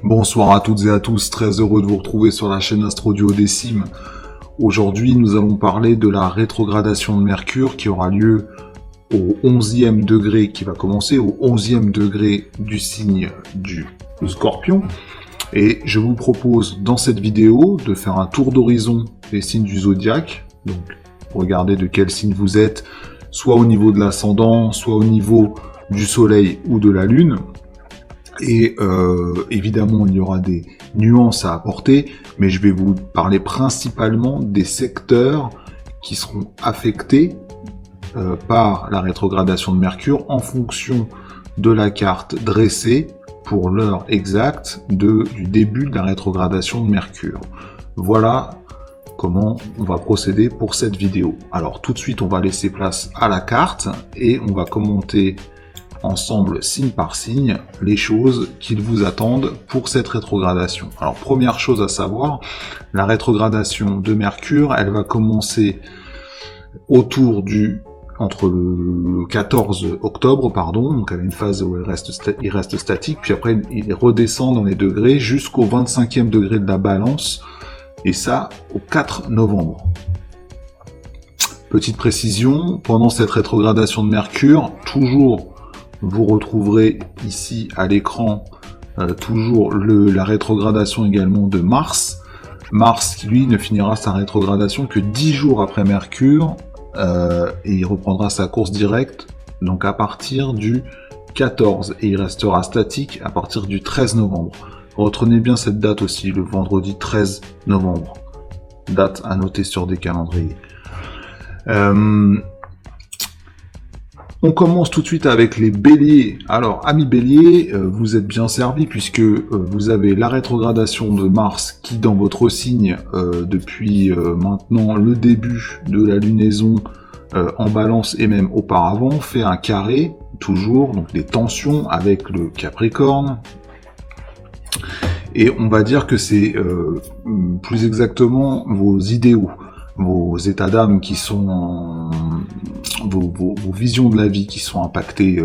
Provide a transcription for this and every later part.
Bonsoir à toutes et à tous, très heureux de vous retrouver sur la chaîne Astro Duodécime. Aujourd'hui, nous allons parler de la rétrogradation de Mercure qui aura lieu au 11e degré, qui va commencer au 11e degré du signe du Scorpion. Et je vous propose dans cette vidéo de faire un tour d'horizon des signes du zodiaque. Donc, regardez de quel signe vous êtes, soit au niveau de l'ascendant, soit au niveau du soleil ou de la lune. Et évidemment, il y aura des nuances à apporter, mais je vais vous parler principalement des secteurs qui seront affectés par la rétrogradation de Mercure en fonction de la carte dressée pour l'heure exacte du début de la rétrogradation de Mercure. Voilà comment on va procéder pour cette vidéo. Alors tout de suite, on va laisser place à la carte et on va commenter ensemble, signe par signe, les choses qu'ils vous attendent pour cette rétrogradation. Alors, première chose à savoir, la rétrogradation de Mercure, elle va commencer entre le 14 octobre, donc elle a une phase où il reste statique, puis après il redescend dans les degrés jusqu'au 25e degré de la balance, et ça au 4 novembre. Petite précision, pendant cette rétrogradation de Mercure, toujours vous retrouverez ici à l'écran toujours la rétrogradation également de Mars. Mars qui lui ne finira sa rétrogradation que 10 jours après Mercure et il reprendra sa course directe donc à partir du 14 et il restera statique à partir du 13 novembre. Retenez bien cette date aussi, le vendredi 13 novembre. Date à noter sur des calendriers. On commence tout de suite avec les béliers. Alors, amis béliers, vous êtes bien servis puisque vous avez la rétrogradation de Mars qui, dans votre signe, depuis maintenant le début de la lunaison en balance et même auparavant, fait un carré, toujours, donc des tensions avec le Capricorne. Et on va dire que c'est plus exactement vos idéaux, vos états d'âme qui sont vos visions de la vie qui sont impactées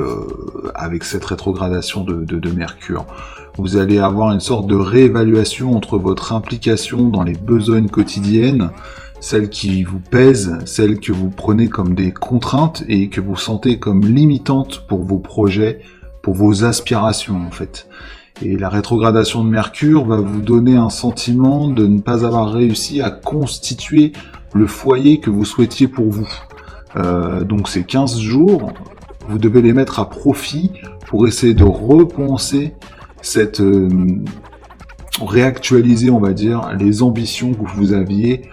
avec cette rétrogradation de Mercure. Vous allez avoir une sorte de réévaluation entre votre implication dans les besognes quotidiennes, celles qui vous pèsent, celles que vous prenez comme des contraintes et que vous sentez comme limitantes pour vos projets, pour vos aspirations en fait. Et la rétrogradation de Mercure va vous donner un sentiment de ne pas avoir réussi à constituer le foyer que vous souhaitiez pour vous. Donc ces 15 jours, vous devez les mettre à profit pour essayer de repenser réactualiser, on va dire, les ambitions que vous aviez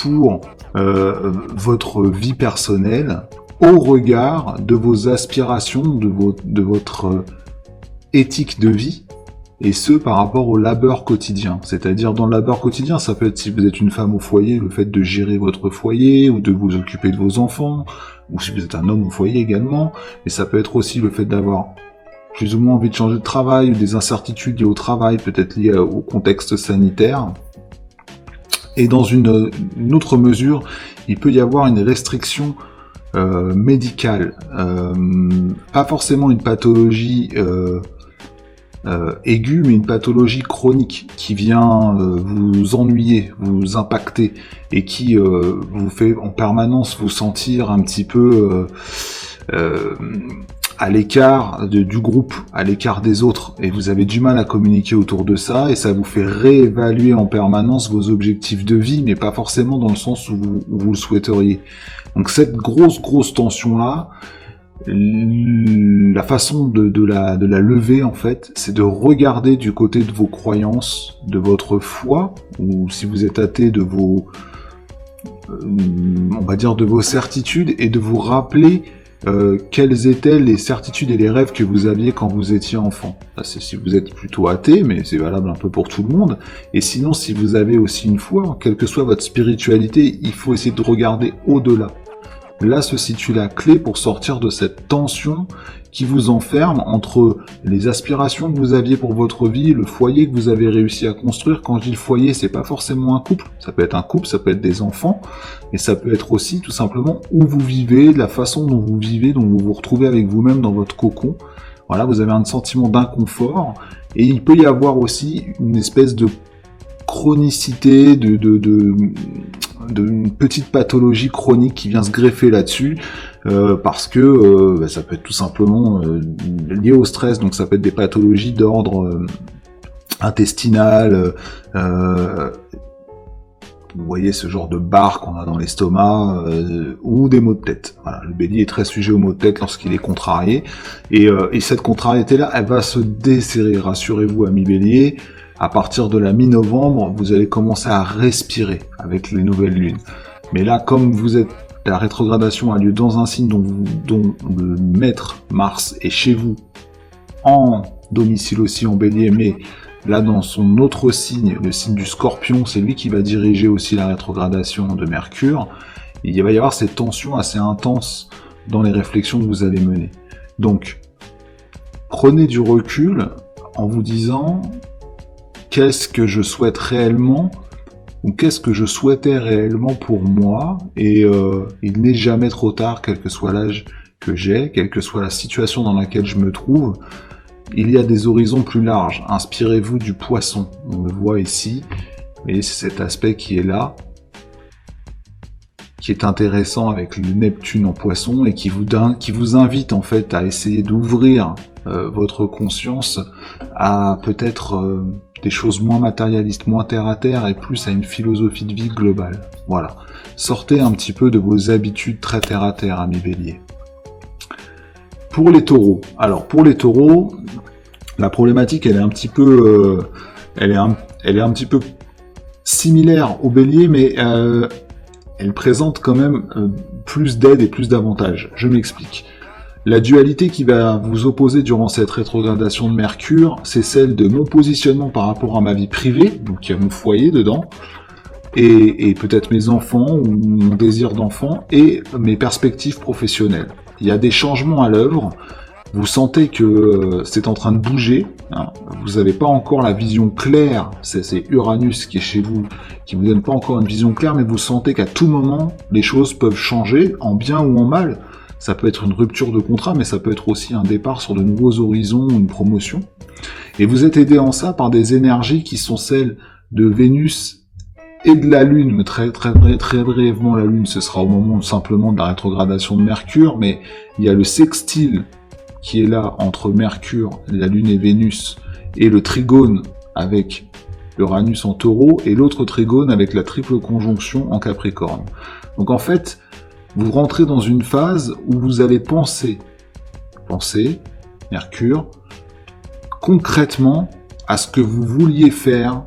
pour votre vie personnelle au regard de vos aspirations, de votre éthique de vie, et ce par rapport au labeur quotidien. C'est-à-dire dans le labeur quotidien, ça peut être si vous êtes une femme au foyer, le fait de gérer votre foyer, ou de vous occuper de vos enfants, ou si vous êtes un homme au foyer également, mais ça peut être aussi le fait d'avoir plus ou moins envie de changer de travail, ou des incertitudes liées au travail, peut-être liées au contexte sanitaire. Et dans une autre mesure, il peut y avoir une restriction médicale, pas forcément une pathologie aiguë, mais une pathologie chronique qui vient vous ennuyer, vous impacter, et qui vous fait en permanence vous sentir un petit peu à l'écart du groupe, à l'écart des autres, et vous avez du mal à communiquer autour de ça, et ça vous fait réévaluer en permanence vos objectifs de vie, mais pas forcément dans le sens où vous le souhaiteriez. Donc cette grosse tension-là, la façon de la lever en fait, c'est de regarder du côté de vos croyances, de votre foi, ou si vous êtes athée, de vos on va dire de vos certitudes, et de vous rappeler quelles étaient les certitudes et les rêves que vous aviez quand vous étiez enfant. Ça, c'est si vous êtes plutôt athée, mais c'est valable un peu pour tout le monde. Et sinon, si vous avez aussi une foi, quelle que soit votre spiritualité, il faut essayer de regarder au-delà. Là se situe la clé pour sortir de cette tension qui vous enferme entre les aspirations que vous aviez pour votre vie, le foyer que vous avez réussi à construire. Quand je dis le foyer, c'est pas forcément un couple, ça peut être un couple, ça peut être des enfants, et ça peut être aussi tout simplement où vous vivez, la façon dont vous vivez, dont vous vous retrouvez avec vous-même dans votre cocon. Voilà, vous avez un sentiment d'inconfort, Et il peut y avoir aussi une espèce de chronicité, d'une petite pathologie chronique qui vient se greffer là-dessus, parce que ça peut être tout simplement lié au stress, donc ça peut être des pathologies d'ordre intestinal, vous voyez ce genre de barre qu'on a dans l'estomac, ou des maux de tête. Voilà, le bélier est très sujet aux maux de tête lorsqu'il est contrarié, et cette contrariété-là, elle va se desserrer, rassurez-vous amis bélier. À partir de la mi-novembre, vous allez commencer à respirer avec les nouvelles lunes. Mais là, comme la rétrogradation a lieu dans un signe dont le maître Mars est chez vous, en domicile aussi en bélier, mais là dans son autre signe, le signe du Scorpion, c'est lui qui va diriger aussi la rétrogradation de Mercure, il va y avoir cette tension assez intense dans les réflexions que vous allez mener. Donc, prenez du recul en vous disant... qu'est-ce que je souhaite réellement, ou qu'est-ce que je souhaitais réellement pour moi, et il n'est jamais trop tard, quel que soit l'âge que j'ai, quelle que soit la situation dans laquelle je me trouve, il y a des horizons plus larges. Inspirez-vous du poisson, on le voit ici, et c'est cet aspect qui est là, qui est intéressant avec le Neptune en poisson, et qui vous invite en fait à essayer d'ouvrir votre conscience à peut-être... des choses moins matérialistes, moins terre à terre, et plus à une philosophie de vie globale. Voilà. Sortez un petit peu de vos habitudes très terre à terre, amis béliers. Pour les taureaux. Alors, pour les taureaux, la problématique, elle est un petit peu, elle est un petit peu similaire au bélier, mais elle présente quand même plus d'aide et plus d'avantages. Je m'explique. La dualité qui va vous opposer durant cette rétrogradation de Mercure, c'est celle de mon positionnement par rapport à ma vie privée, donc il y a mon foyer dedans, et peut-être mes enfants, ou mon désir d'enfant, et mes perspectives professionnelles. Il y a des changements à l'œuvre, vous sentez que c'est en train de bouger, hein. Vous n'avez pas encore la vision claire, c'est Uranus qui est chez vous, qui vous donne pas encore une vision claire, mais vous sentez qu'à tout moment, les choses peuvent changer, en bien ou en mal. Ça peut être une rupture de contrat, mais ça peut être aussi un départ sur de nouveaux horizons, une promotion. Et vous êtes aidé en ça par des énergies qui sont celles de Vénus et de la Lune. Mais très brièvement, la Lune, ce sera au moment simplement de la rétrogradation de Mercure, mais il y a le sextile qui est là entre Mercure, la Lune et Vénus, et le trigone avec Uranus en Taureau, et l'autre trigone avec la triple conjonction en Capricorne. Donc en fait, vous rentrez dans une phase où vous allez penser, Mercure, concrètement à ce que vous vouliez faire.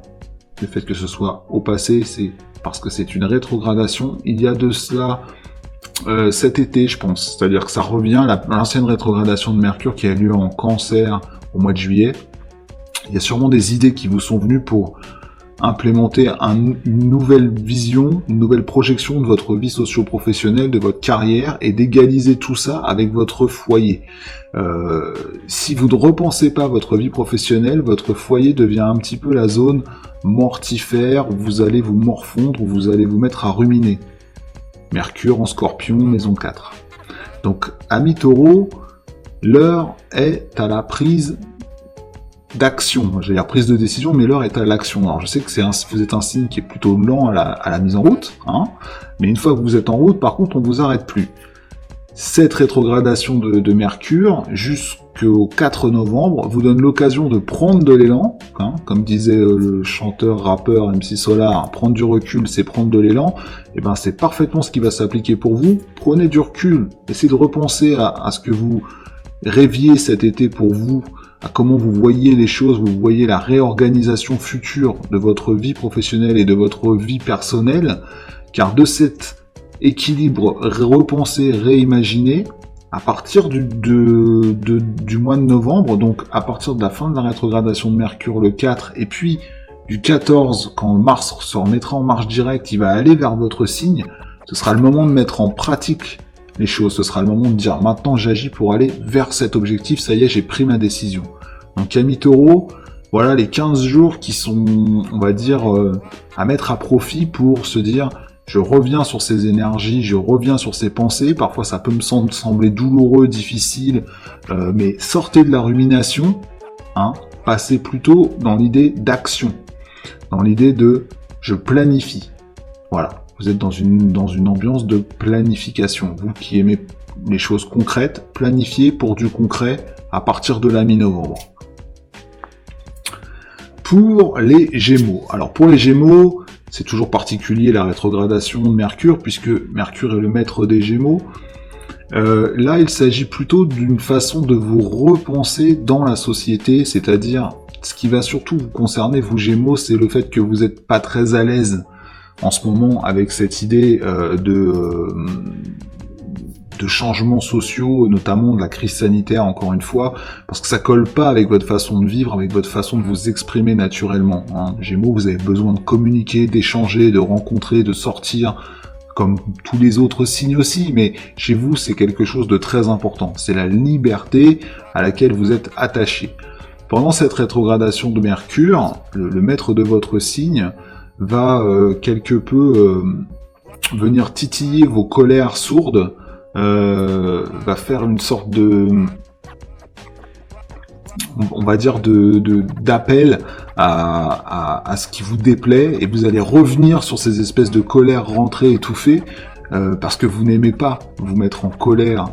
Le fait que ce soit au passé, c'est parce que c'est une rétrogradation. Il y a de cela cet été, je pense. C'est-à-dire que ça revient à l'ancienne rétrogradation de Mercure qui a lieu en Cancer au mois de juillet. Il y a sûrement des idées qui vous sont venues pour implémenter une nouvelle vision, une nouvelle projection de votre vie socio-professionnelle, de votre carrière, et d'égaliser tout ça avec votre foyer. Si vous ne repensez pas votre vie professionnelle, votre foyer devient un petit peu la zone mortifère où vous allez vous morfondre, où vous allez vous mettre à ruminer. Mercure en Scorpion, maison 4. Donc, amis Taureau, l'heure est à la prise d'action, j'allais dire prise de décision, mais l'heure est à l'action. Alors je sais que vous êtes un signe qui est plutôt lent à la mise en route, hein, mais une fois que vous êtes en route, par contre, on vous arrête plus. Cette rétrogradation de Mercure, jusqu'au 4 novembre, vous donne l'occasion de prendre de l'élan, hein, comme disait le chanteur-rappeur MC Solar, prendre du recul, c'est prendre de l'élan, et ben c'est parfaitement ce qui va s'appliquer pour vous. Prenez du recul, essayez de repenser à ce que vous rêviez cet été pour vous, à comment vous voyez les choses, vous voyez la réorganisation future de votre vie professionnelle et de votre vie personnelle, car de cet équilibre repensé, réimaginé, à partir du mois de novembre, donc à partir de la fin de la rétrogradation de Mercure le 4, et puis du 14, quand Mars se remettra en marche directe, il va aller vers votre signe, ce sera le moment de mettre en pratique les choses, ce sera le moment de dire maintenant j'agis pour aller vers cet objectif, ça y est, j'ai pris ma décision. Donc amis Taureau, voilà les 15 jours qui sont, on va dire, à mettre à profit pour se dire je reviens sur ces énergies, je reviens sur ces pensées, parfois ça peut me sembler douloureux, difficile, mais sortez de la rumination, hein, passer plutôt dans l'idée d'action, dans l'idée de je planifie. Voilà, vous êtes dans une ambiance de planification. Vous qui aimez les choses concrètes, planifiez pour du concret à partir de la mi-novembre. Pour les Gémeaux. Alors pour les Gémeaux, c'est toujours particulier la rétrogradation de Mercure, puisque Mercure est le maître des Gémeaux. Là, il s'agit plutôt d'une façon de vous repenser dans la société, c'est-à-dire, ce qui va surtout vous concerner, vous Gémeaux, c'est le fait que vous n'êtes pas très à l'aise en ce moment avec cette idée de changements sociaux, notamment de la crise sanitaire, encore une fois, parce que ça colle pas avec votre façon de vivre, avec votre façon de vous exprimer naturellement. Gémeaux, vous avez besoin de communiquer, d'échanger, de rencontrer, de sortir, comme tous les autres signes aussi, mais chez vous, c'est quelque chose de très important. C'est la liberté à laquelle vous êtes attaché. Pendant cette rétrogradation de Mercure, le maître de votre signe va quelque peu venir titiller vos colères sourdes, va faire une sorte de, on va dire, d'appel à ce qui vous déplaît, et vous allez revenir sur ces espèces de colères rentrées, étouffées, parce que vous n'aimez pas vous mettre en colère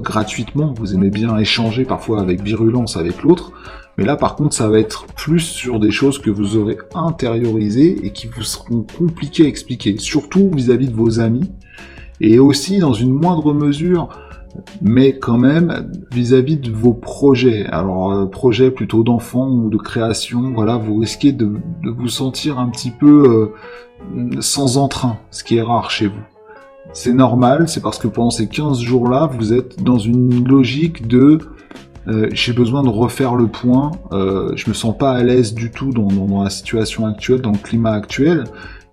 gratuitement, vous aimez bien échanger parfois avec virulence avec l'autre, mais là par contre ça va être plus sur des choses que vous aurez intériorisées et qui vous seront compliquées à expliquer, surtout vis-à-vis de vos amis, et aussi dans une moindre mesure, mais quand même vis-à-vis de vos projets. Alors projets plutôt d'enfants ou de création, voilà, vous risquez de vous sentir un petit peu sans entrain, ce qui est rare chez vous. C'est normal, c'est parce que pendant ces 15 jours-là, vous êtes dans une logique de j'ai besoin de refaire le point, je me sens pas à l'aise du tout dans la situation actuelle, dans le climat actuel,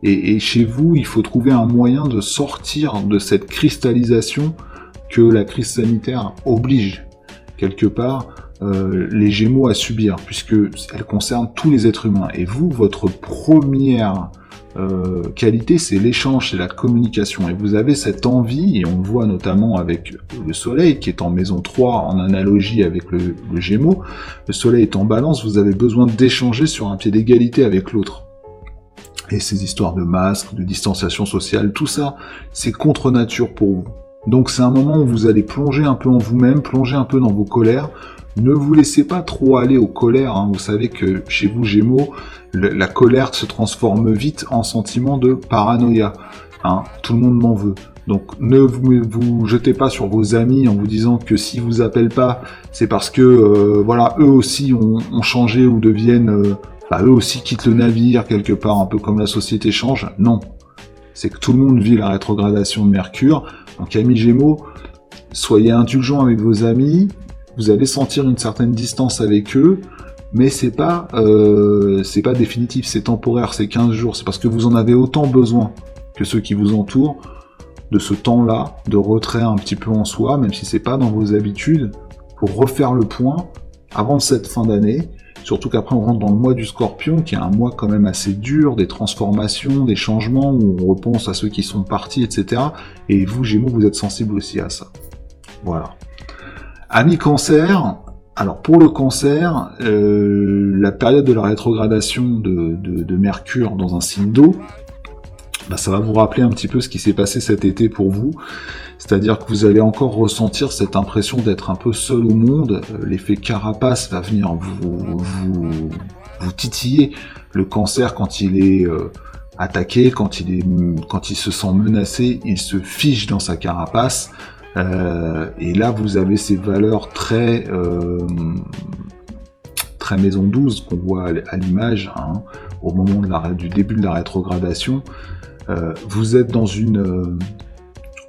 et chez vous, il faut trouver un moyen de sortir de cette cristallisation que la crise sanitaire oblige, quelque part, les Gémeaux à subir, puisque elle concerne tous les êtres humains. Et vous, votre première qualité, c'est l'échange, c'est la communication. Et vous avez cette envie, et on le voit notamment avec le Soleil, qui est en maison 3, en analogie avec le Gémeaux. Le Soleil est en Balance, vous avez besoin d'échanger sur un pied d'égalité avec l'autre. Et ces histoires de masques, de distanciation sociale, tout ça, c'est contre nature pour vous. Donc c'est un moment où vous allez plonger un peu en vous-même, plonger un peu dans vos colères. Ne vous laissez pas trop aller aux colères, Vous savez que chez vous, Gémeaux, la colère se transforme vite en sentiment de paranoïa. Tout le monde m'en veut. Donc ne vous jetez pas sur vos amis en vous disant que s'ils vous appellent pas, c'est parce que voilà, eux aussi ont changé ou deviennent... eux aussi quittent le navire quelque part, un peu comme la société change. Non. C'est que tout le monde vit la rétrogradation de Mercure. Donc amis Gémeaux, soyez indulgents avec vos amis, vous allez sentir une certaine distance avec eux, mais c'est pas définitif, c'est temporaire, c'est 15 jours, c'est parce que vous en avez autant besoin que ceux qui vous entourent, de ce temps-là, de retrait un petit peu en soi, même si c'est pas dans vos habitudes, pour refaire le point avant cette fin d'année. Surtout qu'après on rentre dans le mois du Scorpion, qui est un mois quand même assez dur, des transformations, des changements, où on repense à ceux qui sont partis, etc. Et vous, Gémeaux, vous êtes sensibles aussi à ça. Voilà. Amis Cancer, alors pour le Cancer, la période de la rétrogradation de Mercure dans un signe d'eau, ça va vous rappeler un petit peu ce qui s'est passé cet été pour vous. C'est-à-dire que vous allez encore ressentir cette impression d'être un peu seul au monde. L'effet carapace va venir vous titiller. Le Cancer, quand il est attaqué, quand il se sent menacé, il se fiche dans sa carapace. Et là, vous avez ces valeurs très maison 12 qu'on voit à l'image, au moment du début de la rétrogradation. Vous êtes dans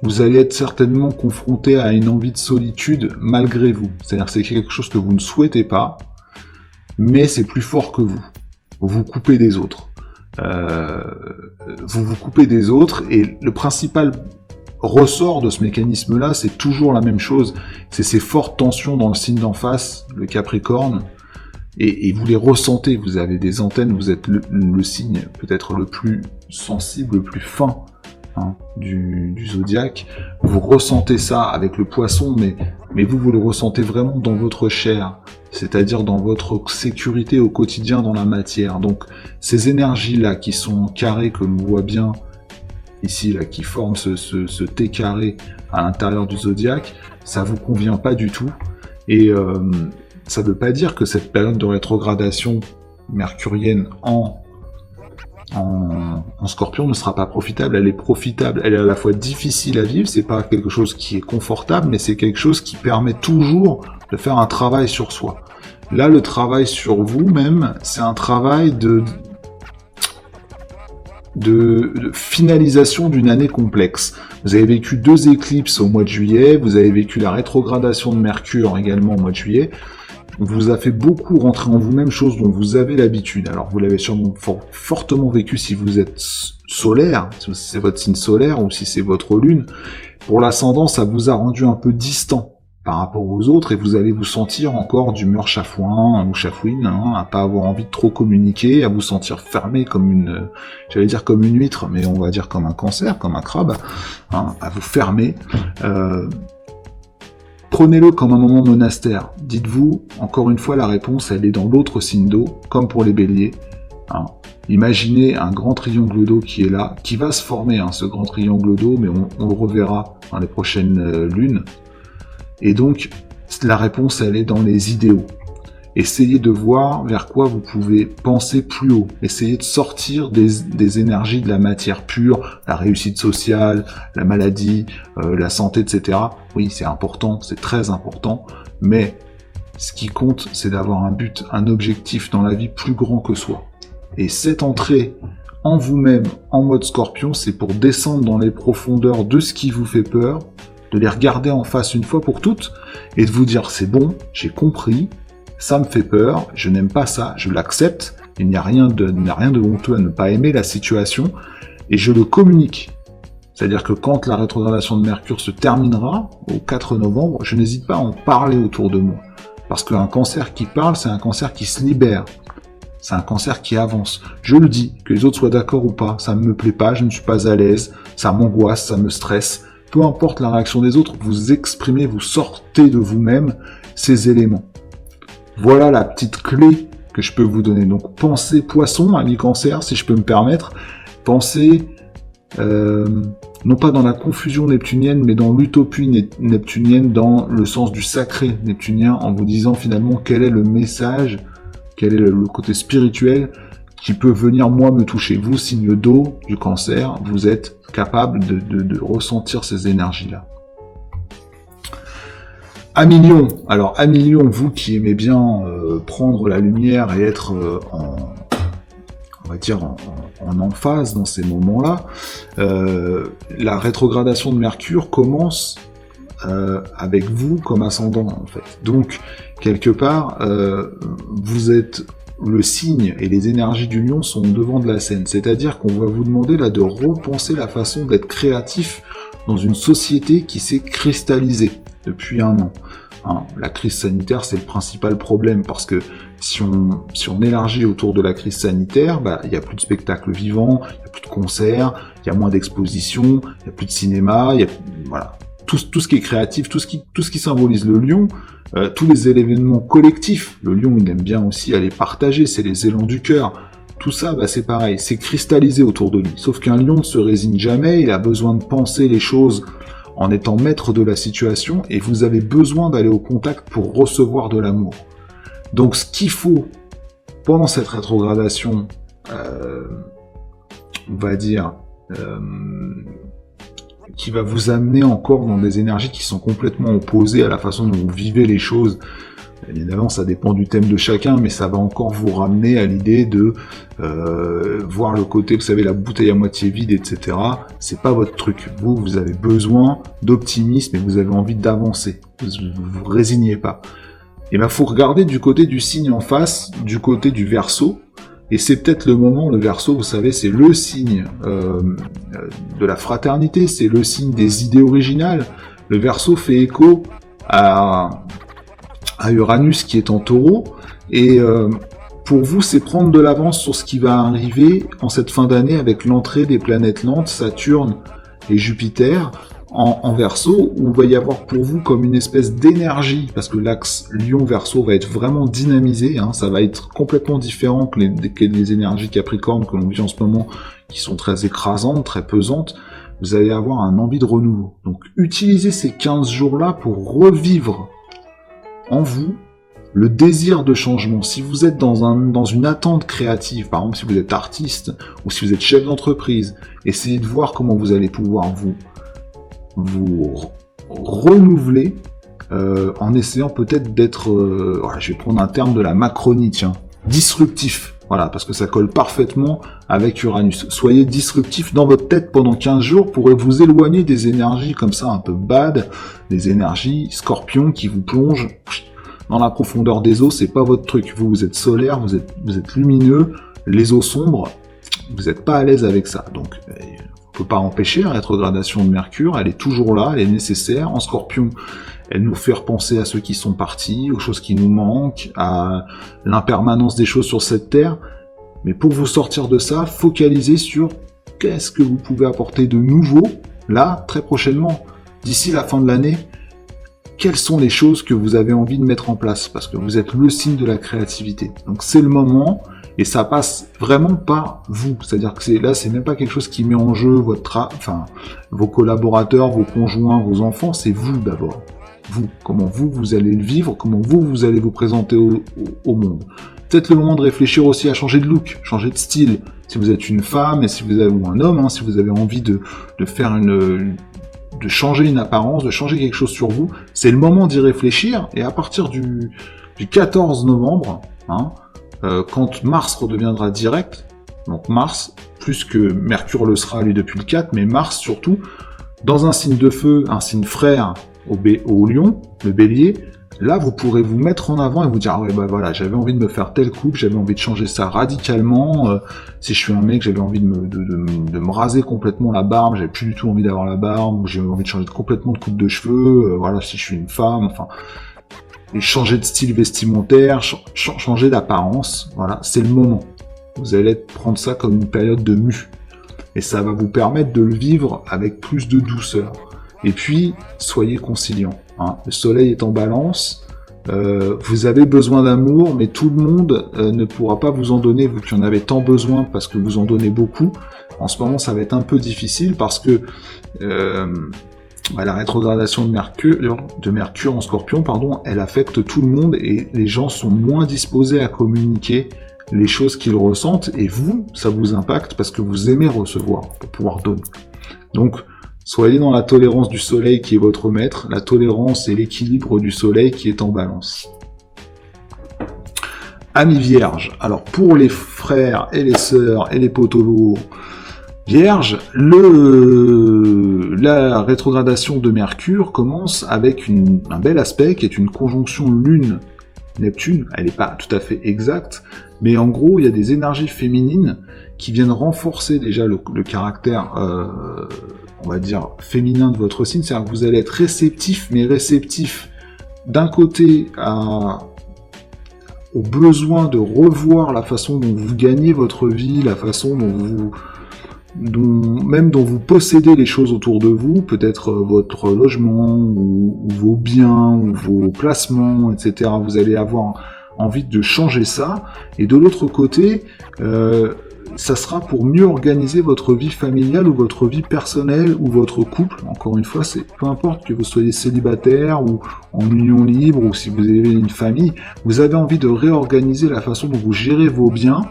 vous allez être certainement confronté à une envie de solitude malgré vous. C'est-à-dire que c'est quelque chose que vous ne souhaitez pas, mais c'est plus fort que vous. Vous vous coupez des autres. Vous vous coupez des autres, et le principal ressort de ce mécanisme-là, c'est toujours la même chose. C'est ces fortes tensions dans le signe d'en face, le Capricorne, et vous les ressentez. Vous avez des antennes, vous êtes le signe peut-être le plus sensible, le plus fin, du zodiaque, vous ressentez ça avec le poisson, mais vous le ressentez vraiment dans votre chair, c'est-à-dire dans votre sécurité au quotidien dans la matière. Donc ces énergies-là qui sont carrées, que l'on voit bien ici, là, qui forment ce T carré à l'intérieur du zodiaque, ça vous convient pas du tout. Et ça veut pas dire que cette période de rétrogradation mercurienne en Scorpion ne sera pas profitable. Elle est profitable, elle est à la fois difficile à vivre, c'est pas quelque chose qui est confortable, mais c'est quelque chose qui permet toujours de faire un travail sur soi. Là, le travail sur vous-même, c'est un travail de finalisation d'une année complexe. Vous avez vécu 2 éclipses au mois de juillet, vous avez vécu la rétrogradation de Mercure également au mois de juillet. Vous a fait beaucoup rentrer en vous-même, chose dont vous avez l'habitude. Alors vous l'avez sûrement fortement vécu si vous êtes solaire, si c'est votre signe solaire ou si c'est votre lune. Pour l'ascendant, ça vous a rendu un peu distant par rapport aux autres et vous allez vous sentir encore d'humeur chafouin ou chafouine, à pas avoir envie de trop communiquer, à vous sentir fermé comme j'allais dire comme une huître, mais on va dire comme un cancer, comme un crabe, à vous fermer. Prenez-le comme un moment monastère. Dites-vous, encore une fois, la réponse, elle est dans l'autre signe d'eau, comme pour les béliers. Imaginez un grand triangle d'eau qui est là, qui va se former, ce grand triangle d'eau, mais on le reverra dans les prochaines lunes. Et donc, la réponse, elle est dans les idéaux. Essayez de voir vers quoi vous pouvez penser plus haut. Essayez de sortir des énergies de la matière pure, la réussite sociale, la maladie, la santé, etc. Oui, c'est important, c'est très important, mais ce qui compte, c'est d'avoir un but, un objectif dans la vie plus grand que soi. Et cette entrée en vous-même, en mode Scorpion, c'est pour descendre dans les profondeurs de ce qui vous fait peur, de les regarder en face une fois pour toutes, et de vous dire, c'est bon, j'ai compris, ça me fait peur, je n'aime pas ça, je l'accepte, il n'y a rien de honteux à ne pas aimer la situation, et je le communique. C'est-à-dire que quand la rétrogradation de Mercure se terminera, au 4 novembre, je n'hésite pas à en parler autour de moi. Parce qu'un cancer qui parle, c'est un cancer qui se libère. C'est un cancer qui avance. Je le dis, que les autres soient d'accord ou pas, ça ne me plaît pas, je ne suis pas à l'aise, ça m'angoisse, ça me stresse. Peu importe la réaction des autres, vous exprimez, vous sortez de vous-même ces éléments. Voilà la petite clé que je peux vous donner. Donc pensez poisson, ami cancer, si je peux me permettre. Pensez, non pas dans la confusion neptunienne, mais dans l'utopie neptunienne, dans le sens du sacré neptunien, en vous disant finalement quel est le message, quel est le côté spirituel qui peut venir moi me toucher. Vous, signe d'eau du cancer, vous êtes capable de ressentir ces énergies-là. Amis Lion, alors Amis Lion, vous qui aimez bien prendre la lumière et être on va dire en emphase dans ces moments-là, la rétrogradation de Mercure commence avec vous comme ascendant en fait. Donc quelque part, vous êtes le signe et les énergies du lion sont devant de la scène. C'est-à-dire qu'on va vous demander là de repenser la façon d'être créatif dans une société qui s'est cristallisée depuis un an. La crise sanitaire, c'est le principal problème parce que si on élargit autour de la crise sanitaire, il y a plus de spectacles vivants, il y a plus de concerts, il y a moins d'expositions, il y a plus de cinéma, il y a voilà tout ce qui est créatif, tout ce qui symbolise le lion. Tous les événements collectifs, le lion il aime bien aussi aller partager, c'est les élans du cœur, tout ça c'est pareil, c'est cristallisé autour de lui, sauf qu'un lion ne se résigne jamais, il a besoin de penser les choses en étant maître de la situation, et vous avez besoin d'aller au contact pour recevoir de l'amour. Donc ce qu'il faut, pendant cette rétrogradation, on va dire, qui va vous amener encore dans des énergies qui sont complètement opposées à la façon dont vous vivez les choses. Évidemment, ça dépend du thème de chacun, mais ça va encore vous ramener à l'idée de voir le côté, vous savez, la bouteille à moitié vide, etc. C'est pas votre truc. Vous avez besoin d'optimisme et vous avez envie d'avancer. Vous résignez pas. Et faut regarder du côté du signe en face, du côté du Verseau. Et c'est peut-être le moment, le Verseau, vous savez, c'est le signe de la fraternité, c'est le signe des idées originales. Le Verseau fait écho à Uranus qui est en Taureau, et pour vous, c'est prendre de l'avance sur ce qui va arriver en cette fin d'année avec l'entrée des planètes lentes, Saturne et Jupiter en Verseau, où il va y avoir pour vous comme une espèce d'énergie, parce que l'axe Lion-Verseau va être vraiment dynamisé, hein, ça va être complètement différent que les énergies Capricorne que l'on vit en ce moment, qui sont très écrasantes, très pesantes. Vous allez avoir un envie de renouveau. Donc utilisez ces 15 jours-là pour revivre en vous le désir de changement. Si vous êtes dans une attente créative, par exemple si vous êtes artiste ou si vous êtes chef d'entreprise, essayez de voir comment vous allez pouvoir vous renouveler en essayant peut-être d'être, je vais prendre un terme de la Macronie, tiens, disruptif. Voilà, parce que ça colle parfaitement avec Uranus. Soyez disruptif dans votre tête pendant 15 jours pour vous éloigner des énergies comme ça un peu bad, des énergies Scorpion qui vous plongent dans la profondeur des eaux, c'est pas votre truc. Vous êtes solaire, vous êtes lumineux, les eaux sombres, vous n'êtes pas à l'aise avec ça. Donc, on peut pas empêcher la rétrogradation de Mercure, elle est toujours là, elle est nécessaire. En Scorpion, elle nous fait repenser à ceux qui sont partis, aux choses qui nous manquent, à l'impermanence des choses sur cette Terre. Mais pour vous sortir de ça, focalisez sur qu'est-ce que vous pouvez apporter de nouveau, là, très prochainement, d'ici la fin de l'année. Quelles sont les choses que vous avez envie de mettre en place? Parce que vous êtes le signe de la créativité. Donc c'est le moment, et ça passe vraiment par vous. C'est-à-dire que c'est même pas quelque chose qui met en jeu vos collaborateurs, vos conjoints, vos enfants, c'est vous d'abord. Vous, comment vous allez le vivre, comment vous allez vous présenter au monde. Peut-être le moment de réfléchir aussi à changer de look, changer de style. Si vous êtes une femme, et si vous avez, ou un homme, si vous avez envie de faire de changer une apparence, de changer quelque chose sur vous, c'est le moment d'y réfléchir, et à partir du 14 novembre, quand Mars redeviendra direct, donc Mars, plus que Mercure le sera lui depuis le 4, mais Mars surtout, dans un signe de feu, un signe frère au Lion, le Bélier, là vous pourrez vous mettre en avant et vous dire, ah ouais, bah voilà, j'avais envie de me faire telle coupe, j'avais envie de changer ça radicalement, si je suis un mec, j'avais envie de me raser complètement la barbe, j'avais plus du tout envie d'avoir la barbe, j'avais envie de changer complètement de coupe de cheveux, voilà, si je suis une femme, enfin, et changer de style vestimentaire, changer d'apparence, voilà, c'est le moment. Vous allez prendre ça comme une période de mue, et ça va vous permettre de le vivre avec plus de douceur. Et puis, soyez conciliant. Le soleil est en balance, vous avez besoin d'amour, mais tout le monde ne pourra pas vous en donner, vu qu'il y en avait tant besoin, parce que vous en donnez beaucoup. En ce moment, ça va être un peu difficile, parce que la rétrogradation de Mercure en Scorpion, elle affecte tout le monde, et les gens sont moins disposés à communiquer les choses qu'ils ressentent, et vous, ça vous impacte, parce que vous aimez recevoir, pour pouvoir donner. Donc, soyez dans la tolérance du soleil qui est votre maître, la tolérance et l'équilibre du soleil qui est en balance. Amis vierges, alors pour les frères et les sœurs et les potolos vierges, la rétrogradation de Mercure commence avec un bel aspect qui est une conjonction Lune-Neptune, elle n'est pas tout à fait exacte, mais en gros il y a des énergies féminines qui viennent renforcer déjà le caractère on va dire, féminin de votre signe, c'est-à-dire que vous allez être réceptif, mais réceptif d'un côté au besoin de revoir la façon dont vous gagnez votre vie, la façon dont vous possédez les choses autour de vous, peut-être votre logement, ou vos biens, ou vos placements, etc. Vous allez avoir envie de changer ça, et de l'autre côté, ça sera pour mieux organiser votre vie familiale ou votre vie personnelle ou votre couple. Encore une fois, c'est peu importe que vous soyez célibataire ou en union libre ou si vous avez une famille, vous avez envie de réorganiser la façon dont vous gérez vos biens.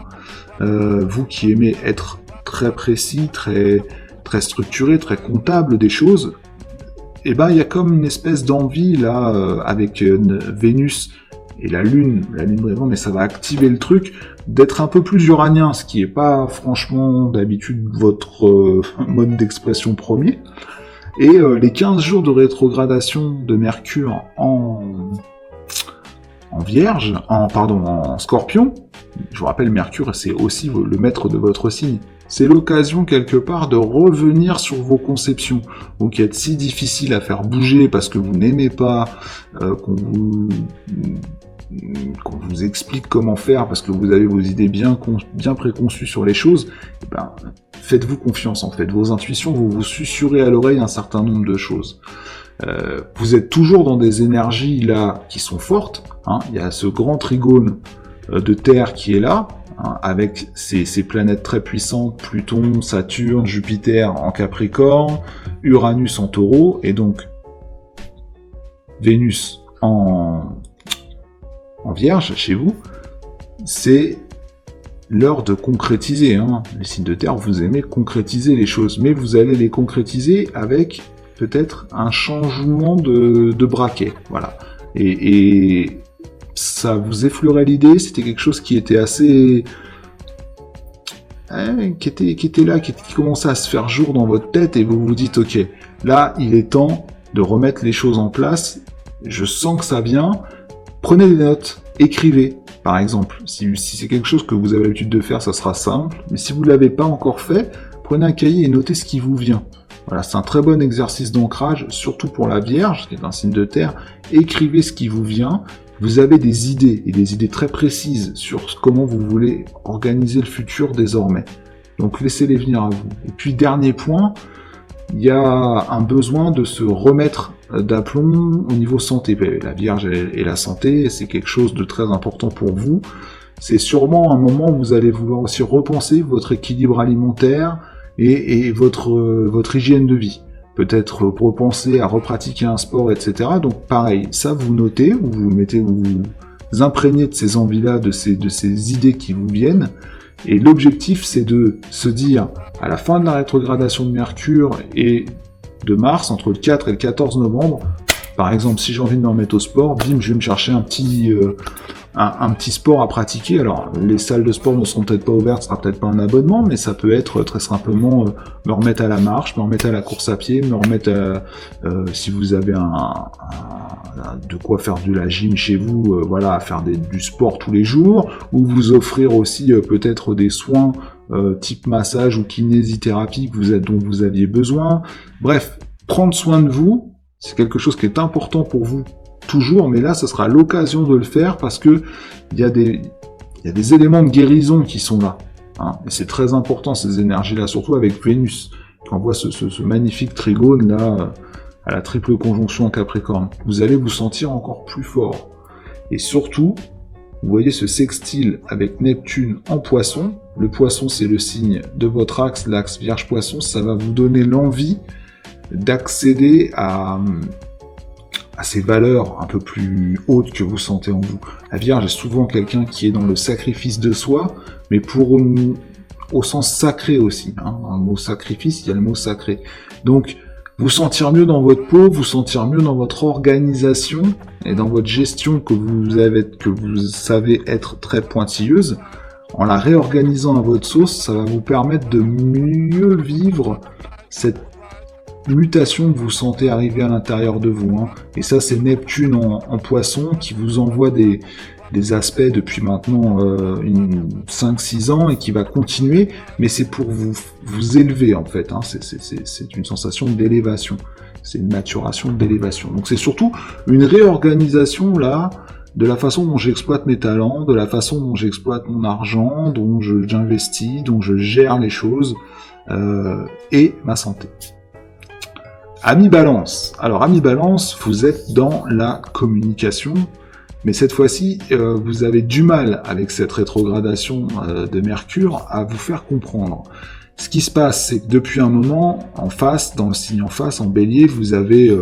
Vous qui aimez être très précis, très structuré, très comptable des choses, et ben il y a comme une espèce d'envie là avec Vénus et la Lune vraiment, mais ça va activer le truc d'être un peu plus uranien, ce qui est pas franchement d'habitude votre mode d'expression premier. Et les 15 jours de rétrogradation de Mercure en Vierge, en Scorpion, je vous rappelle, Mercure c'est aussi le maître de votre signe. C'est l'occasion quelque part de revenir sur vos conceptions, donc qui est si difficile à faire bouger parce que vous n'aimez pas qu'on vous qu'on vous explique comment faire parce que vous avez vos idées bien préconçues sur les choses, faites-vous confiance en fait. Vos intuitions, vous susurrez à l'oreille un certain nombre de choses. Vous êtes toujours dans des énergies là qui sont fortes. Il y a ce grand trigone de Terre qui est là, avec ces planètes très puissantes, Pluton, Saturne, Jupiter en Capricorne, Uranus en Taureau, et donc Vénus en Vierge chez vous. C'est l'heure de concrétiser. Les signes de Terre, vous aimez concrétiser les choses, mais vous allez les concrétiser avec peut-être un changement de braquet. Voilà. Et ça vous effleurait l'idée, c'était quelque chose qui était assez... qui était là, qui commençait à se faire jour dans votre tête, et vous vous dites, ok, là, il est temps de remettre les choses en place, je sens que ça vient, prenez des notes, écrivez, par exemple. Si c'est quelque chose que vous avez l'habitude de faire, ça sera simple, mais si vous ne l'avez pas encore fait, prenez un cahier et notez ce qui vous vient. Voilà, c'est un très bon exercice d'ancrage, surtout pour la Vierge, qui est un signe de terre. Écrivez ce qui vous vient. Vous avez des idées, et des idées très précises sur comment vous voulez organiser le futur désormais. Donc laissez-les venir à vous. Et puis dernier point, il y a un besoin de se remettre d'aplomb au niveau santé. La Vierge et la santé, c'est quelque chose de très important pour vous. C'est sûrement un moment où vous allez vouloir aussi repenser votre équilibre alimentaire, et votre hygiène de vie. Peut-être repenser à repratiquer un sport, etc. Donc pareil, ça vous notez, ou vous imprégnez de ces envies-là, de ces idées qui vous viennent, et l'objectif c'est de se dire, à la fin de la rétrogradation de Mercure et de Mars, entre le 4 et le 14 novembre, par exemple, si j'ai envie de me remettre au sport, bim, je vais me chercher un petit sport à pratiquer. Alors, les salles de sport ne seront peut-être pas ouvertes, ce sera peut-être pas un abonnement, mais ça peut être très simplement me remettre à la marche, me remettre à la course à pied, me remettre si vous avez de quoi faire de la gym chez vous, voilà, à faire du sport tous les jours, ou vous offrir aussi peut-être des soins type massage ou kinésithérapie dont vous aviez besoin. Bref, prendre soin de vous, c'est quelque chose qui est important pour vous toujours, mais là, ce sera l'occasion de le faire parce que il y a des éléments de guérison qui sont là. Et c'est très important, ces énergies-là, surtout avec Vénus, qui envoie ce magnifique trigone là, à la triple conjonction en Capricorne. Vous allez vous sentir encore plus fort. Et surtout, vous voyez ce sextile avec Neptune en Poisson. Le Poisson, c'est le signe de votre axe, l'axe Vierge-Poisson. Ça va vous donner l'envie d'accéder à ces valeurs un peu plus hautes que vous sentez en vous. La Vierge est souvent quelqu'un qui est dans le sacrifice de soi, mais au sens sacré aussi. Dans le mot sacrifice, il y a le mot sacré. Donc, vous sentir mieux dans votre peau, vous sentir mieux dans votre organisation et dans votre gestion que vous savez être très pointilleuse, en la réorganisant à votre sauce, ça va vous permettre de mieux vivre cette mutation que vous sentez arriver à l'intérieur de vous. Et ça, c'est Neptune en Poisson qui vous envoie des aspects depuis maintenant 5-6 ans et qui va continuer, mais c'est pour vous élever en fait. C'est une sensation d'élévation, c'est une maturation d'élévation. Donc c'est surtout une réorganisation là de la façon dont j'exploite mes talents, de la façon dont j'exploite mon argent, dont j'investis, dont je gère les choses et ma santé. Ami Balance. Alors, Ami Balance, vous êtes dans la communication, mais cette fois-ci, vous avez du mal avec cette rétrogradation de Mercure à vous faire comprendre. Ce qui se passe, c'est que depuis un moment, en face, dans le signe en face, en Bélier, vous avez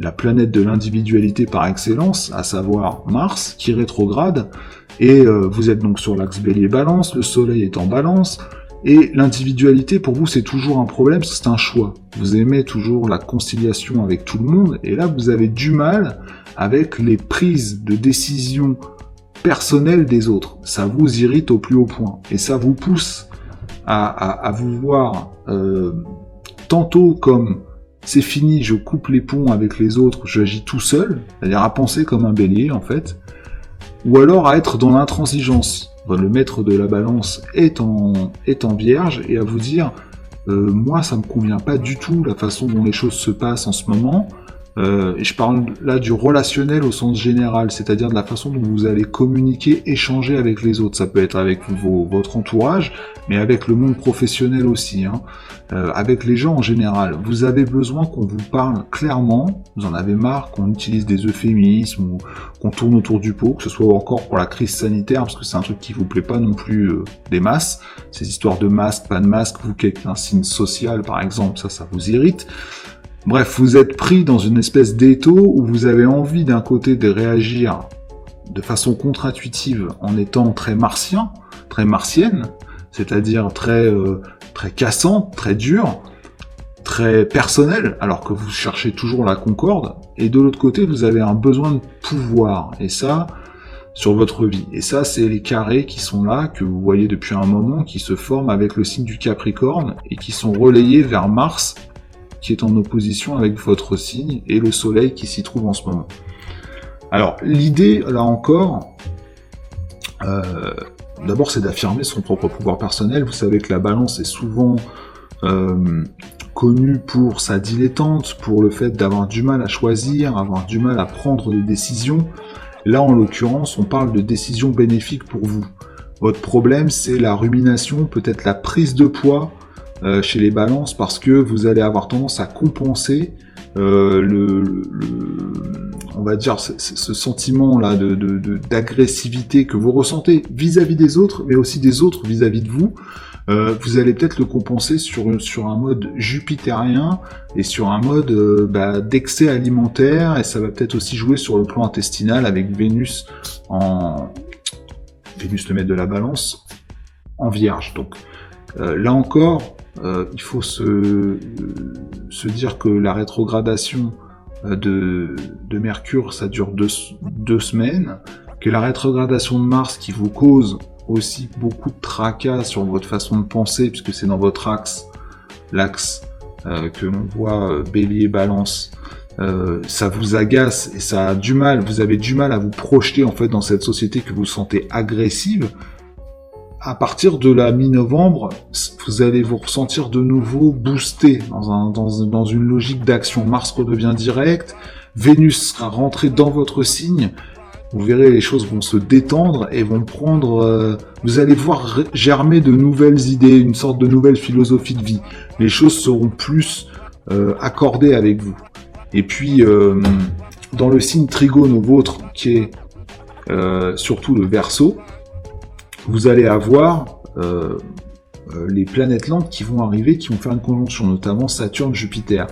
la planète de l'individualité par excellence, à savoir Mars, qui rétrograde, et vous êtes donc sur l'axe Bélier-Balance, le Soleil est en Balance. Et l'individualité, pour vous, c'est toujours un problème, c'est un choix. Vous aimez toujours la conciliation avec tout le monde, et là, vous avez du mal avec les prises de décision personnelles des autres. Ça vous irrite au plus haut point. Et ça vous pousse à vous voir tantôt comme c'est fini, je coupe les ponts avec les autres, j'agis tout seul, c'est-à-dire à penser comme un bélier, en fait, ou alors à être dans l'intransigeance. Le maître de la balance est en Vierge, et à vous dire moi ça me convient pas du tout la façon dont les choses se passent en ce moment, Et je parle là du relationnel au sens général, c'est-à-dire de la façon dont vous allez communiquer, échanger avec les autres. Ça peut être avec votre entourage, mais avec le monde professionnel aussi, hein. Avec les gens en général. Vous avez besoin qu'on vous parle clairement, vous en avez marre qu'on utilise des euphémismes ou qu'on tourne autour du pot, que ce soit encore pour la crise sanitaire, parce que c'est un truc qui vous plaît pas non plus des masses. Ces histoires de masque, pas de masque, vous qui êtes un signe social par exemple, ça vous irrite. Bref, vous êtes pris dans une espèce d'étau où vous avez envie d'un côté de réagir de façon contre-intuitive en étant très martien, très martienne, c'est-à-dire très cassant, très dur, très personnel, alors que vous cherchez toujours la concorde, et de l'autre côté, vous avez un besoin de pouvoir, et ça, sur votre vie. Et ça, c'est les carrés qui sont là, que vous voyez depuis un moment, qui se forment avec le signe du Capricorne, et qui sont relayés vers Mars, qui est en opposition avec votre signe, et le Soleil qui s'y trouve en ce moment. Alors, l'idée, là encore, d'abord, c'est d'affirmer son propre pouvoir personnel. Vous savez que la Balance est souvent connue pour sa dilettante, pour le fait d'avoir du mal à choisir, avoir du mal à prendre des décisions. Là, en l'occurrence, on parle de décisions bénéfiques pour vous. Votre problème, c'est la rumination, peut-être la prise de poids chez les balances, parce que vous allez avoir tendance à compenser on va dire ce sentiment-là d'agressivité que vous ressentez vis-à-vis des autres, mais aussi des autres vis-à-vis de vous. Vous allez peut-être le compenser sur un mode jupitérien et sur un mode d'excès alimentaire, et ça va peut-être aussi jouer sur le plan intestinal avec Vénus, le maître de la Balance, en Vierge. Donc là encore, il faut se dire que la rétrogradation de Mercure, ça dure deux semaines, que la rétrogradation de Mars qui vous cause aussi beaucoup de tracas sur votre façon de penser, puisque c'est dans votre l'axe que l'on voit Bélier, Balance, ça vous agace et ça a du mal, vous avez du mal à vous projeter en fait dans cette société que vous sentez agressive. À partir de la mi-novembre, vous allez vous ressentir de nouveau boosté dans une logique d'action. Mars redevient direct, Vénus sera rentrée dans votre signe, vous verrez les choses vont se détendre et vont prendre... vous allez voir germer de nouvelles idées, une sorte de nouvelle philosophie de vie. Les choses seront plus accordées avec vous. Et puis, dans le signe trigone au vôtre, qui est surtout le Verseau, vous allez avoir les planètes lentes qui vont arriver, qui vont faire une conjonction, notamment Saturne, Jupiter.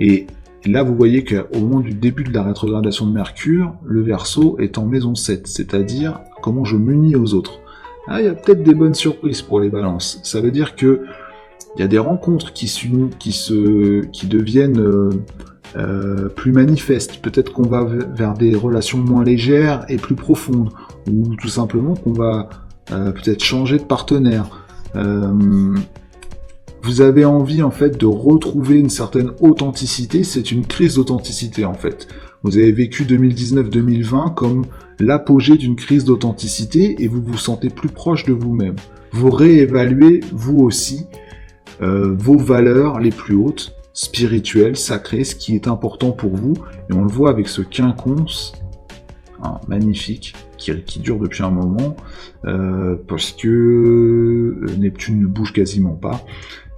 Et là, vous voyez qu'au moment du début de la rétrogradation de Mercure, le Verseau est en maison 7, c'est-à-dire comment je m'unis aux autres. Ah, il y a peut-être des bonnes surprises pour les balances. Ça veut dire que il y a des rencontres qui deviennent plus manifestes. Peut-être qu'on va vers des relations moins légères et plus profondes, ou tout simplement qu'on va peut-être changer de partenaire. Vous avez envie en fait de retrouver une certaine authenticité, c'est une crise d'authenticité en fait. Vous avez vécu 2019-2020 comme l'apogée d'une crise d'authenticité et vous vous sentez plus proche de vous-même. Vous réévaluez vous aussi vos valeurs les plus hautes, spirituelles, sacrées, ce qui est important pour vous, et on le voit avec ce quinconce, magnifique, qui dure depuis un moment, parce que Neptune ne bouge quasiment pas.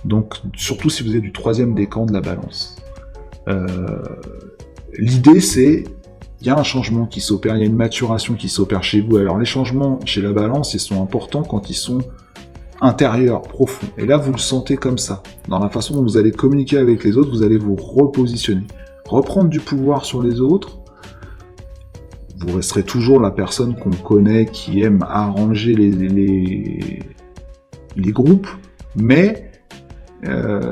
Donc, surtout si vous êtes du troisième décan de la Balance. L'idée, c'est, il y a un changement qui s'opère, il y a une maturation qui s'opère chez vous. Alors, les changements chez la Balance, ils sont importants quand ils sont intérieurs, profonds. Et là, vous le sentez comme ça. Dans la façon dont vous allez communiquer avec les autres, vous allez vous repositionner. Reprendre du pouvoir sur les autres. Vous resterez toujours la personne qu'on connaît, qui aime arranger les groupes, mais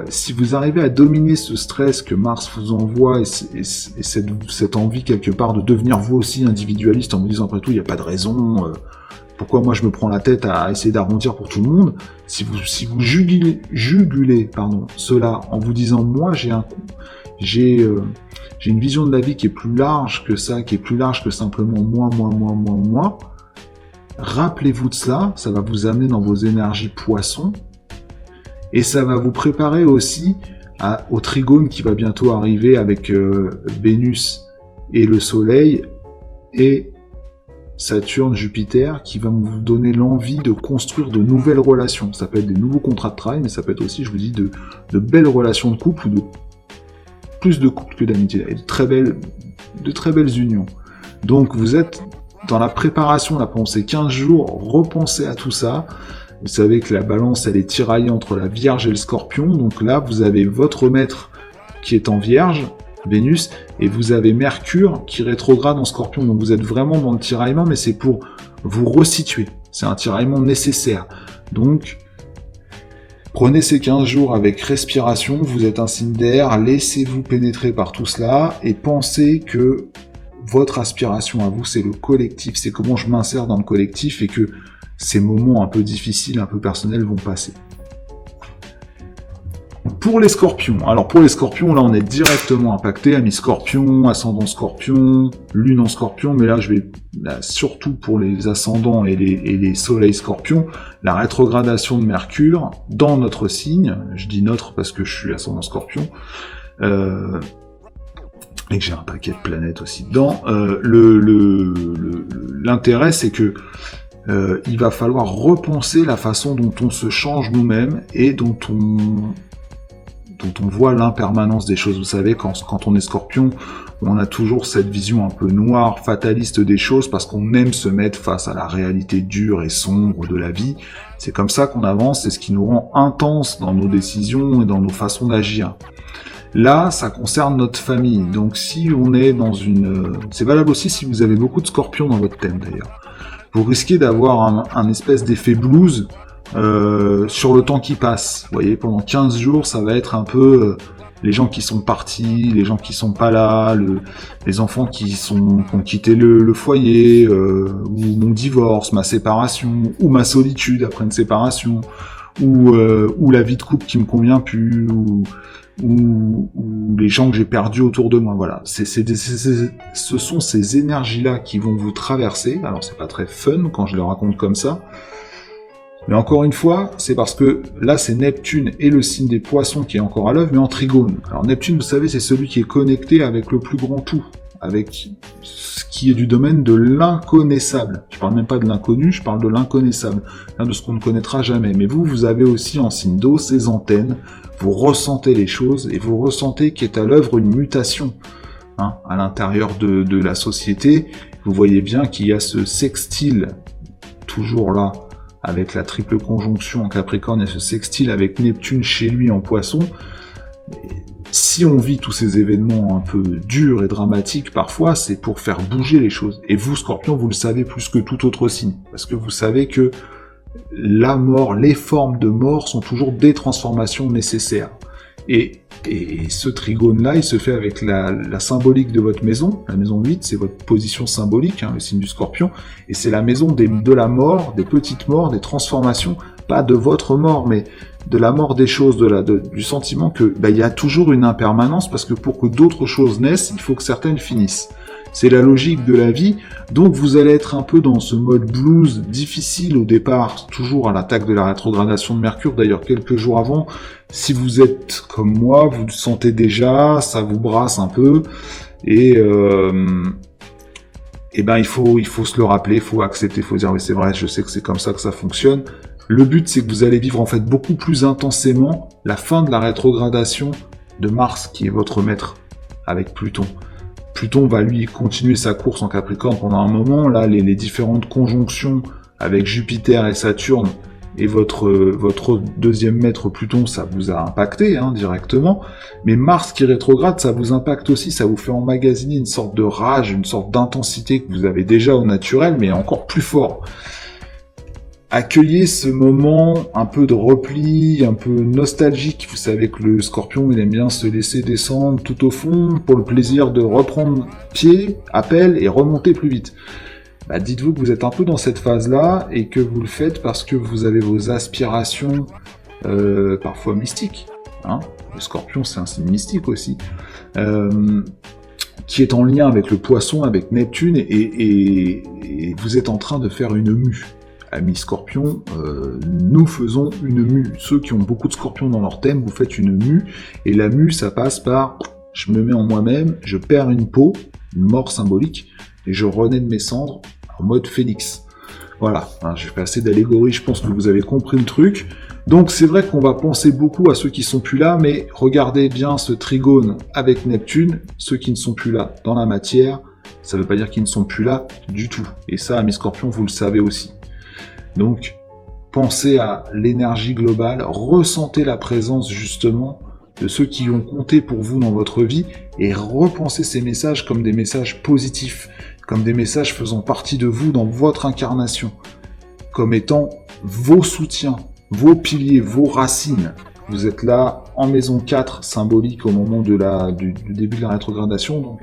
si vous arrivez à dominer ce stress que Mars vous envoie et cette envie quelque part de devenir vous aussi individualiste en vous disant après tout il n'y a pas de raison, pourquoi moi je me prends la tête à essayer d'arrondir pour tout le monde, si vous jugulez cela en vous disant moi j'ai une vision de la vie qui est plus large que ça, qui est plus large que simplement moi, rappelez-vous de cela, ça va vous amener dans vos énergies poissons. Et ça va vous préparer aussi au trigone qui va bientôt arriver avec Vénus et le Soleil, et Saturne, Jupiter, qui va vous donner l'envie de construire de nouvelles relations. Ça peut être des nouveaux contrats de travail, mais ça peut être aussi, je vous dis, de belles relations de couple, ou de plus de couple que d'amitié, et de très belles unions. Donc vous êtes dans la préparation, là, pendant ces 15 jours, repensez à tout ça. Vous savez que la balance, elle est tiraillée entre la Vierge et le Scorpion, donc là, vous avez votre maître qui est en Vierge, Vénus, et vous avez Mercure qui rétrograde en Scorpion, donc vous êtes vraiment dans le tiraillement, mais c'est pour vous resituer, c'est un tiraillement nécessaire. Donc, prenez ces 15 jours avec respiration, vous êtes un signe d'air, laissez-vous pénétrer par tout cela, et pensez que votre aspiration à vous, c'est le collectif, c'est comment je m'insère dans le collectif, et que ces moments un peu difficiles, un peu personnels vont passer. Pour les scorpions, alors pour les scorpions, là on est directement impacté, amis scorpions, ascendant scorpion, lune en scorpion, mais là je vais, surtout pour les ascendants et les soleils scorpions, la rétrogradation de Mercure dans notre signe, je dis notre parce que je suis ascendant scorpion, et que j'ai un paquet de planètes aussi dedans, l'intérêt c'est que il va falloir repenser la façon dont on se change nous-mêmes et dont on voit l'impermanence des choses. Vous savez, quand on est scorpion, on a toujours cette vision un peu noire, fataliste des choses, parce qu'on aime se mettre face à la réalité dure et sombre de la vie. C'est comme ça qu'on avance, c'est ce qui nous rend intenses dans nos décisions et dans nos façons d'agir. Là, ça concerne notre famille, donc si on est dans c'est valable aussi si vous avez beaucoup de scorpions dans votre thème d'ailleurs. Vous risquez d'avoir un espèce d'effet blues, sur le temps qui passe. Vous voyez, pendant 15 jours, ça va être un peu les gens qui sont partis, les gens qui sont pas là, les enfants qui ont quitté le foyer, ou mon divorce, ma séparation, ou ma solitude après une séparation, ou la vie de couple qui me convient plus, ou les gens que j'ai perdus autour de moi. Voilà, ce sont ces énergies-là qui vont vous traverser. Alors c'est pas très fun quand je le raconte comme ça, mais encore une fois, c'est parce que là, c'est Neptune et le signe des poissons qui est encore à l'œuvre, mais en trigone. Alors Neptune, vous savez, c'est celui qui est connecté avec le plus grand tout, avec ce qui est du domaine de l'inconnaissable. Je parle même pas de l'inconnu, je parle de l'inconnaissable, de ce qu'on ne connaîtra jamais. Mais vous avez aussi en signe d'eau ces antennes, vous ressentez les choses, et vous ressentez qu'est à l'œuvre une mutation à l'intérieur de la société. Vous voyez bien qu'il y a ce sextile, toujours là, avec la triple conjonction en Capricorne et ce sextile avec Neptune chez lui en Poisson. Et si on vit tous ces événements un peu durs et dramatiques parfois, c'est pour faire bouger les choses. Et vous, Scorpion, vous le savez plus que tout autre signe, parce que vous savez que la mort, les formes de mort sont toujours des transformations nécessaires. Et ce trigone-là, il se fait avec la symbolique de votre maison. La maison 8, c'est votre position symbolique, le signe du Scorpion. Et c'est la maison de la mort, des petites morts, des transformations, pas de votre mort, mais de la mort des choses, du sentiment que il y a toujours une impermanence, parce que pour que d'autres choses naissent, il faut que certaines finissent. C'est la logique de la vie, donc vous allez être un peu dans ce mode blues difficile au départ, toujours à l'attaque de la rétrogradation de Mercure, d'ailleurs quelques jours avant. Si vous êtes comme moi, vous le sentez déjà, ça vous brasse un peu, et il faut se le rappeler, il faut accepter, il faut dire oui c'est vrai, je sais que c'est comme ça que ça fonctionne. Le but c'est que vous allez vivre en fait beaucoup plus intensément la fin de la rétrogradation de Mars, qui est votre maître, avec Pluton. Pluton va lui continuer sa course en Capricorne pendant un moment. Là, les différentes conjonctions avec Jupiter et Saturne et votre deuxième maître Pluton, ça vous a impacté directement. Mais Mars qui rétrograde, ça vous impacte aussi, ça vous fait emmagasiner une sorte de rage, une sorte d'intensité que vous avez déjà au naturel, mais encore plus fort. Accueillez ce moment un peu de repli, un peu nostalgique. Vous savez que le Scorpion, il aime bien se laisser descendre tout au fond pour le plaisir de reprendre pied, appel et remonter plus vite. Dites-vous que vous êtes un peu dans cette phase-là et que vous le faites parce que vous avez vos aspirations parfois mystiques. Le Scorpion, c'est un signe mystique aussi. Qui est en lien avec le Poisson, avec Neptune, et vous êtes en train de faire une mue. Amis Scorpion, nous faisons une mue. Ceux qui ont beaucoup de Scorpions dans leur thème, vous faites une mue, et la mue, ça passe par je me mets en moi-même, je perds une peau, une mort symbolique, et je renais de mes cendres en mode Phénix. Voilà, hein, j'ai fait assez d'allégorie, je pense que vous avez compris le truc. Donc c'est vrai qu'on va penser beaucoup à ceux qui sont plus là, mais regardez bien ce trigone avec Neptune, ceux qui ne sont plus là dans la matière, ça ne veut pas dire qu'ils ne sont plus là du tout. Et ça, amis Scorpions, vous le savez aussi. Donc, pensez à l'énergie globale, ressentez la présence justement de ceux qui ont compté pour vous dans votre vie, et repensez ces messages comme des messages positifs, comme des messages faisant partie de vous dans votre incarnation, comme étant vos soutiens, vos piliers, vos racines. Vous êtes là en maison 4, symbolique au moment du début de la rétrogradation, donc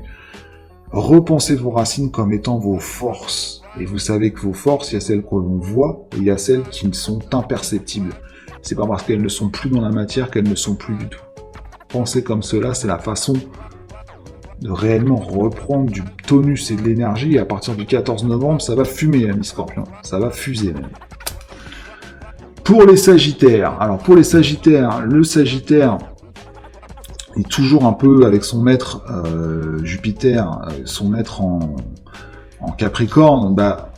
repensez vos racines comme étant vos forces. Et vous savez que vos forces, il y a celles que l'on voit, et il y a celles qui sont imperceptibles. C'est pas parce qu'elles ne sont plus dans la matière qu'elles ne sont plus du tout. Penser comme cela, c'est la façon de réellement reprendre du tonus et de l'énergie, et à partir du 14 novembre, ça va fumer, amis Scorpions. Ça va fuser, même. Pour les Sagittaires, alors pour les Sagittaires, le Sagittaire est toujours un peu avec son maître Jupiter, son maître en Capricorne, bah,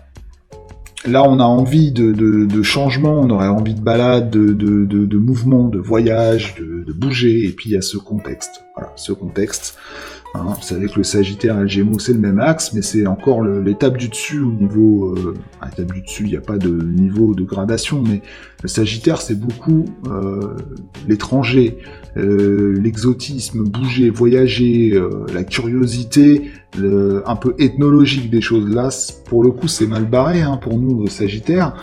là on a envie de changement, on aurait envie de balade, de mouvement, de voyage, de bouger, et puis il y a ce contexte, voilà, ce contexte. Hein, vous savez que le Sagittaire et le Gémeaux c'est le même axe, mais c'est encore l'étape du dessus au niveau... l'étape du dessus, il n'y a pas de niveau de gradation, mais le Sagittaire c'est beaucoup l'étranger, l'exotisme, bouger, voyager, la curiosité, un peu ethnologique des choses. Là, pour le coup, c'est mal barré hein, pour nous, le Sagittaire.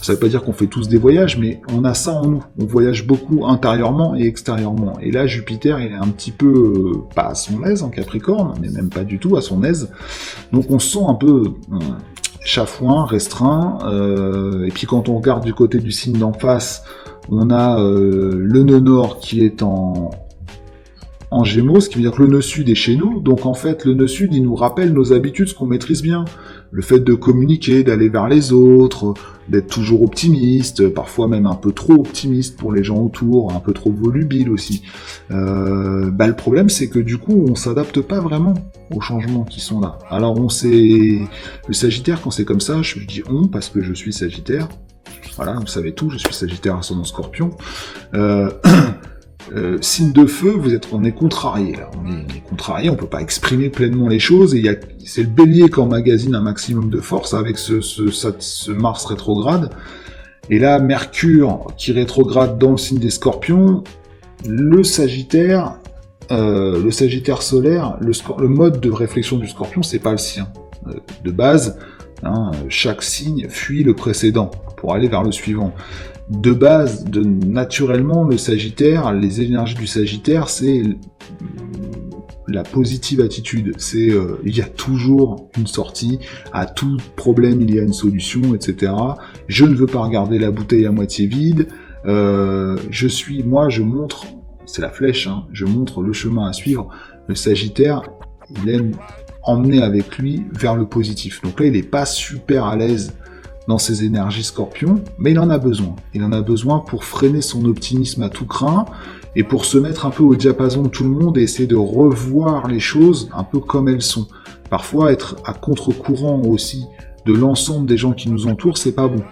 Ça veut pas dire qu'on fait tous des voyages, mais on a ça en nous. On voyage beaucoup intérieurement et extérieurement. Et là, Jupiter, il est un petit peu pas à son aise en Capricorne, mais même pas du tout à son aise. Donc on se sent un peu chafouin, restreint. Et puis quand on regarde du côté du signe d'en face, on a le nœud nord qui est en Gémeaux, ce qui veut dire que le nœud sud est chez nous. Donc en fait, le nœud sud, il nous rappelle nos habitudes, ce qu'on maîtrise bien. Le fait de communiquer, d'aller vers les autres, d'être toujours optimiste, parfois même un peu trop optimiste pour les gens autour, un peu trop volubile aussi. Le problème, c'est que du coup, on s'adapte pas vraiment aux changements qui sont là. Alors le Sagittaire, quand c'est comme ça, je dis on parce que je suis Sagittaire. Voilà, vous savez tout, je suis Sagittaire ascendant Scorpion. Signe de feu, on est contrarié là, on est contrarié, on peut pas exprimer pleinement les choses, et c'est le Bélier qui emmagasine un maximum de force avec ce Mars rétrograde, et là Mercure qui rétrograde dans le signe des Scorpions, le Sagittaire solaire, le mode de réflexion du Scorpion, c'est pas le sien. De base, hein, chaque signe fuit le précédent pour aller vers le suivant. De base, naturellement, le Sagittaire, les énergies du Sagittaire, c'est la positive attitude. C'est il y a toujours une sortie, à tout problème il y a une solution, etc. Je ne veux pas regarder la bouteille à moitié vide. Je montre, c'est la flèche, hein, je montre le chemin à suivre. Le Sagittaire, il aime emmener avec lui vers le positif. Donc là, il n'est pas super à l'aise dans ses énergies Scorpion, mais il en a besoin. Il en a besoin pour freiner son optimisme à tout crin, et pour se mettre un peu au diapason de tout le monde et essayer de revoir les choses un peu comme elles sont. Parfois, être à contre-courant aussi de l'ensemble des gens qui nous entourent, c'est pas bon.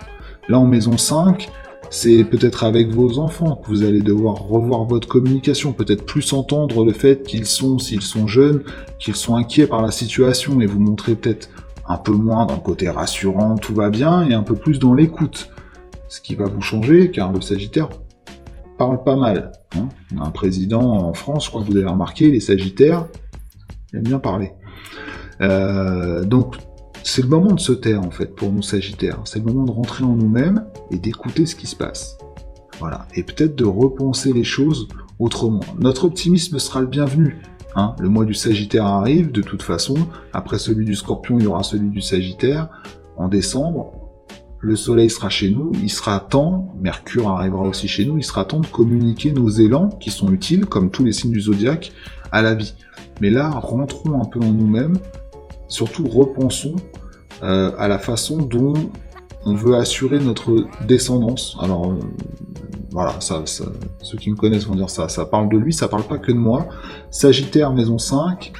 Là, en maison 5, c'est peut-être avec vos enfants que vous allez devoir revoir votre communication, peut-être plus entendre le fait s'ils sont jeunes, qu'ils sont inquiets par la situation, et vous montrer peut-être un peu moins dans le côté rassurant, tout va bien, et un peu plus dans l'écoute. Ce qui va vous changer, car le Sagittaire parle pas mal. Hein. On a un président en France, je crois que vous avez remarqué, les Sagittaires, il aime bien parler. Donc, c'est le moment de se taire, en fait, pour nous Sagittaires. C'est le moment de rentrer en nous-mêmes et d'écouter ce qui se passe. Voilà. Et peut-être de repenser les choses autrement. Notre optimisme sera le bienvenu. Hein, le mois du Sagittaire arrive, de toute façon. Après celui du Scorpion, il y aura celui du Sagittaire. En décembre, le Soleil sera chez nous. Il sera temps, Mercure arrivera aussi chez nous, il sera temps de communiquer nos élans, qui sont utiles, comme tous les signes du zodiaque, à la vie. Mais là, rentrons un peu en nous-mêmes. Surtout, repensons à la façon dont on veut assurer notre descendance. Alors, voilà, ça, ceux qui me connaissent vont dire ça parle de lui, ça parle pas que de moi. Sagittaire, maison 5,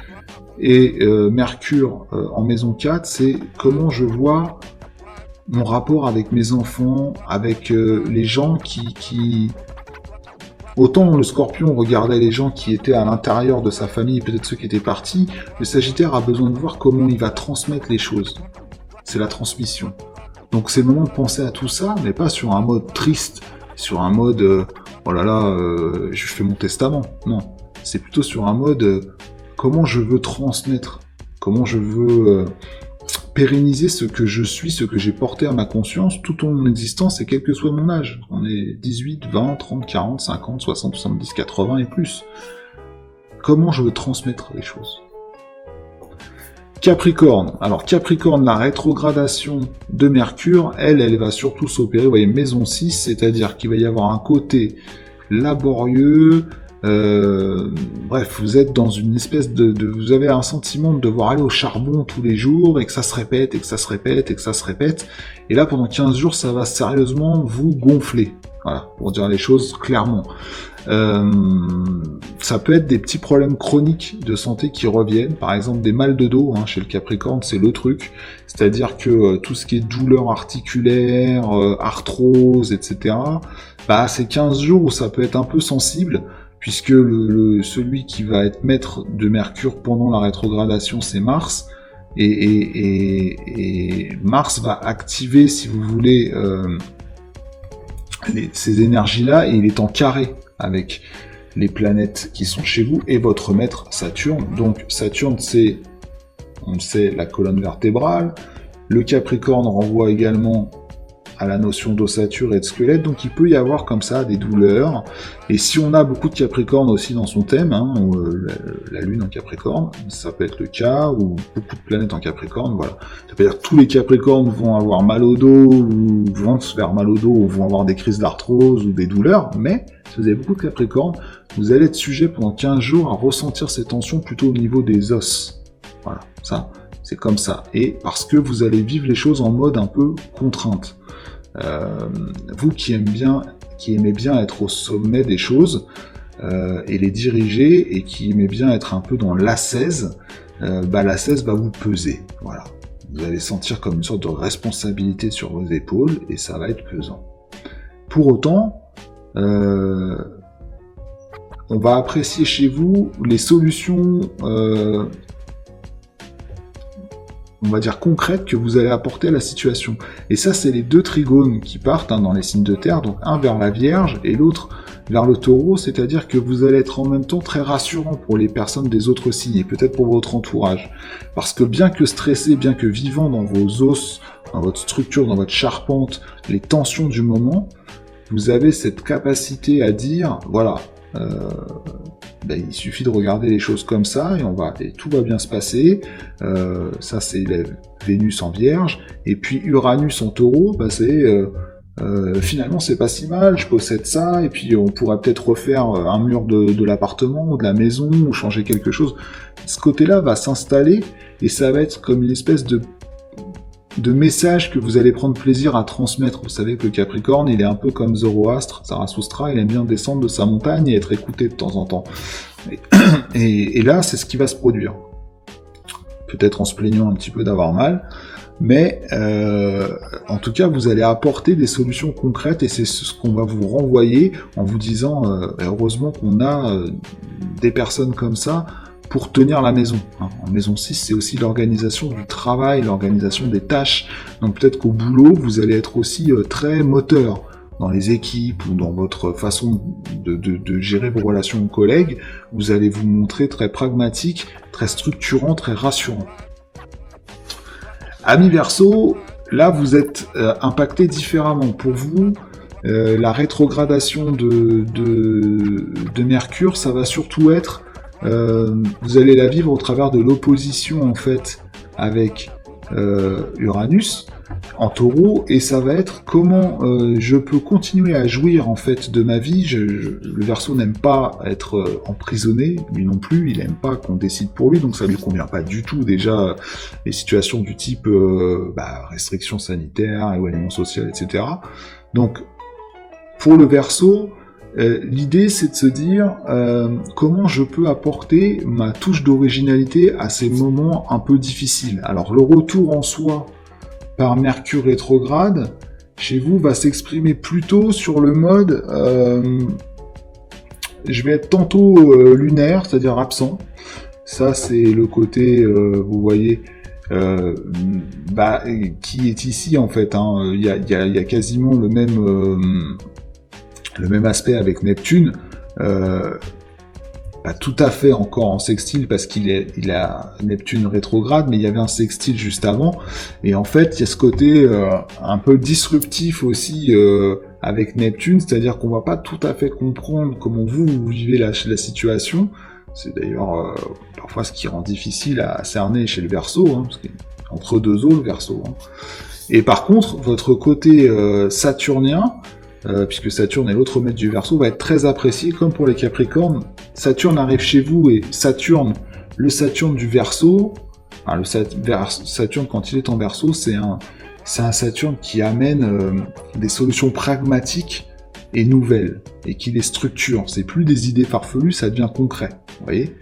et Mercure en maison 4, c'est comment je vois mon rapport avec mes enfants, avec les gens qui... Autant le Scorpion regardait les gens qui étaient à l'intérieur de sa famille, peut-être ceux qui étaient partis, le Sagittaire a besoin de voir comment il va transmettre les choses. C'est la transmission. Donc c'est le moment de penser à tout ça, mais pas sur un mode triste, sur un mode oh là là, je fais mon testament. Non, c'est plutôt sur un mode comment je veux transmettre, comment je veux pérenniser ce que je suis, ce que j'ai porté à ma conscience tout au long de mon existence et quel que soit mon âge. On est 18, 20, 30, 40, 50, 60, 70, 80 et plus. Comment je veux transmettre les choses. Capricorne. Alors Capricorne, la rétrogradation de Mercure, elle va surtout s'opérer, vous voyez, maison 6, c'est-à-dire qu'il va y avoir un côté laborieux, bref, vous êtes dans une espèce vous avez un sentiment de devoir aller au charbon tous les jours, et que ça se répète, et que ça se répète, et que ça se répète, et là pendant 15 jours, ça va sérieusement vous gonfler, voilà, pour dire les choses clairement. Ça peut être des petits problèmes chroniques de santé qui reviennent, par exemple des mal de dos, chez le Capricorne, c'est le truc, c'est-à-dire que tout ce qui est douleur articulaire, arthrose, etc., bah c'est 15 jours où ça peut être un peu sensible, puisque celui qui va être maître de Mercure pendant la rétrogradation, c'est Mars, et Mars va activer, si vous voulez, ces énergies-là, et il est en carré avec les planètes qui sont chez vous, et votre maître Saturne. Donc Saturne, c'est, on le sait, la colonne vertébrale. Le Capricorne renvoie également à la notion d'ossature et de squelette, donc il peut y avoir comme ça des douleurs, et si on a beaucoup de Capricorne aussi dans son thème, la Lune en Capricorne, ça peut être le cas, ou beaucoup de planètes en Capricorne, voilà. Ça veut dire que tous les Capricornes vont avoir mal au dos, ou vont se faire mal au dos, ou vont avoir des crises d'arthrose, ou des douleurs, mais si vous avez beaucoup de Capricorne, vous allez être sujet pendant 15 jours à ressentir ces tensions plutôt au niveau des os. Voilà, ça, c'est comme ça, et parce que vous allez vivre les choses en mode un peu contrainte. Vous qui aimez bien être au sommet des choses et les diriger, et qui aimez bien être un peu dans l'ascèse, l'ascèse va vous peser. Voilà. Vous allez sentir comme une sorte de responsabilité sur vos épaules, et ça va être pesant. Pour autant, on va apprécier chez vous les solutions on va dire concrètes que vous allez apporter à la situation. Et ça, c'est les deux trigones qui partent dans les signes de terre, donc un vers la Vierge et l'autre vers le Taureau, c'est-à-dire que vous allez être en même temps très rassurant pour les personnes des autres signes, et peut-être pour votre entourage. Parce que bien que stressé, bien que vivant dans vos os, dans votre structure, dans votre charpente, les tensions du moment, vous avez cette capacité à dire, voilà, il suffit de regarder les choses comme ça, et tout va bien se passer. Ça, c'est Vénus en Vierge, et puis Uranus en Taureau, finalement c'est pas si mal, je possède ça, et puis on pourrait peut-être refaire un mur de l'appartement, ou de la maison, ou changer quelque chose. Ce côté-là va s'installer, et ça va être comme une espèce de message que vous allez prendre plaisir à transmettre. Vous savez que le Capricorne, il est un peu comme Zoroastre, Zarathustra, il aime bien descendre de sa montagne et être écouté de temps en temps. Et là, c'est ce qui va se produire. Peut-être en se plaignant un petit peu d'avoir mal, mais en tout cas, vous allez apporter des solutions concrètes, et c'est ce qu'on va vous renvoyer en vous disant heureusement qu'on a des personnes comme ça pour tenir la maison. En maison 6, c'est aussi l'organisation du travail, l'organisation des tâches. Donc peut-être qu'au boulot, vous allez être aussi très moteur dans les équipes, ou dans votre façon de gérer vos relations aux collègues. Vous allez vous montrer très pragmatique, très structurant, très rassurant. Amis Verseau, là vous êtes impacté différemment. Pour vous, la rétrogradation de Mercure, ça va surtout être vous allez la vivre au travers de l'opposition en fait avec Uranus, en taureau, et ça va être comment je peux continuer à jouir en fait de ma vie. Le Verseau n'aime pas être emprisonné, lui non plus, il aime pas qu'on décide pour lui, donc ça lui convient pas du tout déjà les situations du type restrictions sanitaires, éloignement social, etc. Donc pour le Verseau, l'idée c'est de se dire comment je peux apporter ma touche d'originalité à ces moments un peu difficiles. Alors le retour en soi par Mercure rétrograde, chez vous, va s'exprimer plutôt sur le mode je vais être tantôt lunaire, c'est-à-dire absent. Ça, c'est le côté, vous voyez, qui est ici, en fait. Il y a quasiment le même aspect avec Neptune. Pas tout à fait encore en sextile parce il a Neptune rétrograde, mais il y avait un sextile juste avant, et en fait il y a ce côté un peu disruptif aussi avec Neptune, c'est-à-dire qu'on va pas tout à fait comprendre comment vous vivez la situation. C'est d'ailleurs parfois ce qui rend difficile à cerner chez le Verseau, parce qu'il est entre deux eaux le Verseau. Et par contre, votre côté saturnien, puisque Saturne est l'autre maître du Verseau, va être très apprécié, comme pour les Capricornes. Saturne arrive chez vous, et Saturne, le Saturne du Verseau, le Saturne quand il est en Verseau, c'est un Saturne qui amène des solutions pragmatiques et nouvelles, et qui les structure. C'est plus des idées farfelues, ça devient concret, vous voyez.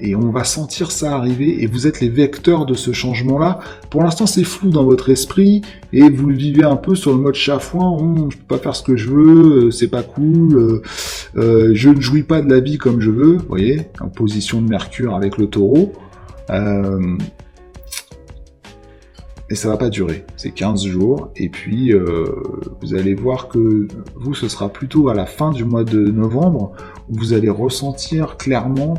Et on va sentir ça arriver, et vous êtes les vecteurs de ce changement-là. Pour l'instant, c'est flou dans votre esprit, et vous le vivez un peu sur le mode chafouin. Je peux pas faire ce que je veux, c'est pas cool, je ne jouis pas de la vie comme je veux, vous voyez, en position de Mercure avec le Taureau. Et ça va pas durer, c'est 15 jours, et puis vous allez voir que vous, ce sera plutôt à la fin du mois de novembre, où vous allez ressentir clairement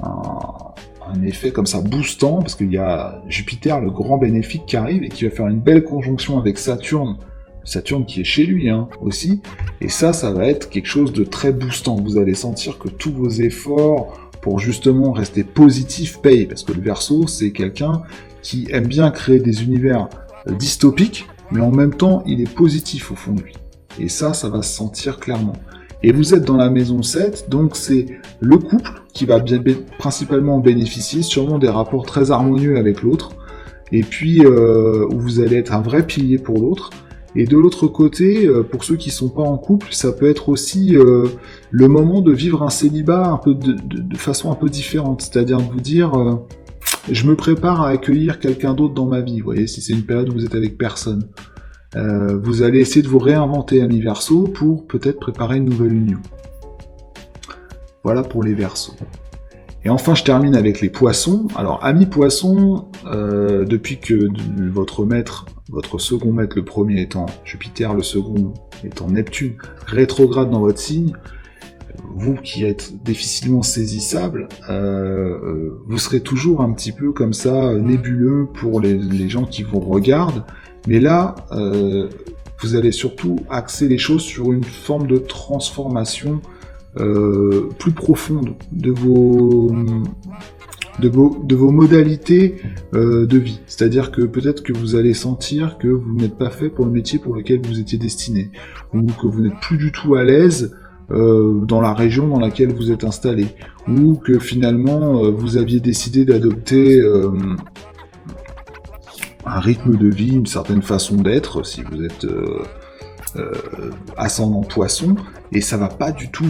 un effet comme ça boostant, parce qu'il y a Jupiter, le grand bénéfique, qui arrive, et qui va faire une belle conjonction avec Saturne qui est chez lui aussi, et ça va être quelque chose de très boostant. Vous allez sentir que tous vos efforts pour justement rester positif payent, parce que le Verseau, c'est quelqu'un qui aime bien créer des univers dystopiques, mais en même temps, il est positif au fond de lui. Et ça va se sentir clairement. Et vous êtes dans la maison 7, donc c'est le couple qui va principalement en bénéficier, sûrement des rapports très harmonieux avec l'autre, et puis où vous allez être un vrai pilier pour l'autre. Et de l'autre côté, pour ceux qui sont pas en couple, ça peut être aussi le moment de vivre un célibat un peu de façon un peu différente, c'est-à-dire de vous dire je me prépare à accueillir quelqu'un d'autre dans ma vie, vous voyez, si c'est une période où vous êtes avec personne. Vous allez essayer de vous réinventer un Verseau pour peut-être préparer une nouvelle union. Voilà pour les Verseaux. Et enfin, je termine avec les Poissons. Alors, amis Poissons, depuis que votre second maître, le premier étant Jupiter, le second étant Neptune, rétrograde dans votre signe, vous qui êtes difficilement saisissable, vous serez toujours un petit peu comme ça, nébuleux pour les gens qui vous regardent. Mais là, vous allez surtout axer les choses sur une forme de transformation plus profonde de vos modalités de vie. C'est-à-dire que peut-être que vous allez sentir que vous n'êtes pas fait pour le métier pour lequel vous étiez destiné, ou que vous n'êtes plus du tout à l'aise dans la région dans laquelle vous êtes installé, ou que finalement vous aviez décidé d'adopter un rythme de vie, une certaine façon d'être, si vous êtes ascendant Poisson, et ça va pas du tout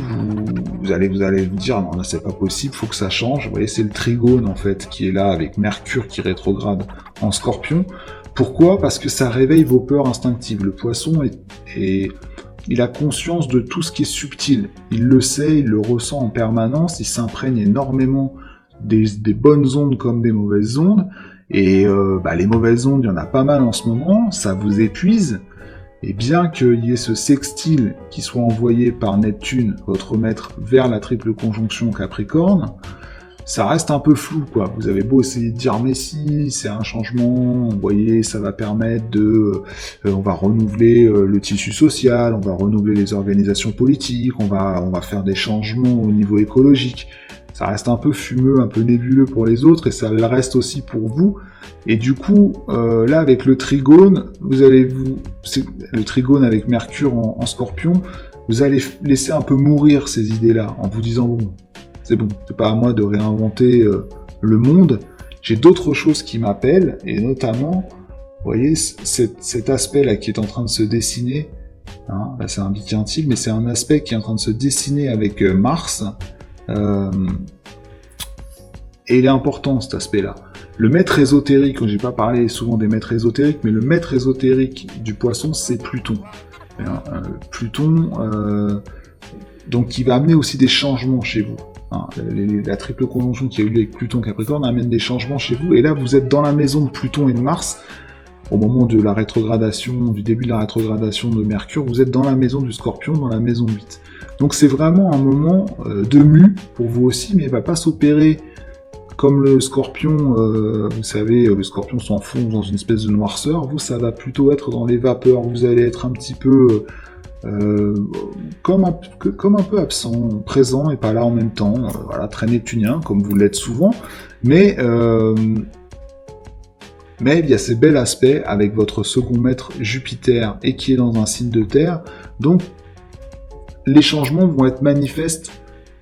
vous allez vous dire non, c'est pas possible, faut que ça change. Vous voyez, c'est le trigone en fait qui est là avec Mercure qui rétrograde en Scorpion. Pourquoi ? Parce que ça réveille vos peurs instinctives. Le Poisson il a conscience de tout ce qui est subtil. Il le sait, il le ressent en permanence, il s'imprègne énormément des bonnes ondes comme des mauvaises ondes. Et les mauvaises ondes, il y en a pas mal en ce moment, ça vous épuise, et bien qu'il y ait ce sextile qui soit envoyé par Neptune, votre maître, vers la triple conjonction Capricorne, ça reste un peu flou, quoi. Vous avez beau essayer de dire mais si, c'est un changement, vous voyez, ça va permettre on va renouveler le tissu social, on va renouveler les organisations politiques, on va faire des changements au niveau écologique. ça reste un peu fumeux, un peu nébuleux pour les autres, et ça le reste aussi pour vous. Et du coup, là, avec le trigone, le trigone avec Mercure en Scorpion, vous allez laisser un peu mourir ces idées-là, en vous disant, bon, c'est pas à moi de réinventer le monde, j'ai d'autres choses qui m'appellent, et notamment, vous voyez, cet aspect-là qui est en train de se dessiner, hein, là c'est un biquintile, mais c'est un aspect qui est en train de se dessiner avec Mars, et il est important cet aspect-là. Le maître ésotérique, j'ai pas parlé souvent des maîtres ésotériques, mais le maître ésotérique du Poisson, c'est Pluton. Pluton, donc qui va amener aussi des changements chez vous. Hein, la triple conjonction qui a eu lieu avec Pluton Capricorne amène des changements chez vous, et là vous êtes dans la maison de Pluton et de Mars, au moment de la rétrogradation, du début de la rétrogradation de Mercure, vous êtes dans la maison du Scorpion, dans la maison 8. Donc c'est vraiment un moment de mue pour vous aussi, mais il ne va pas s'opérer comme le Scorpion, vous savez, le Scorpion s'enfonce dans une espèce de noirceur, vous ça va plutôt être dans les vapeurs, vous allez être un petit peu comme un peu absent, présent et pas là en même temps, voilà, très neptunien, comme vous l'êtes souvent, mais il y a ces bels aspects avec votre second maître Jupiter et qui est dans un signe de terre, donc les changements vont être manifestes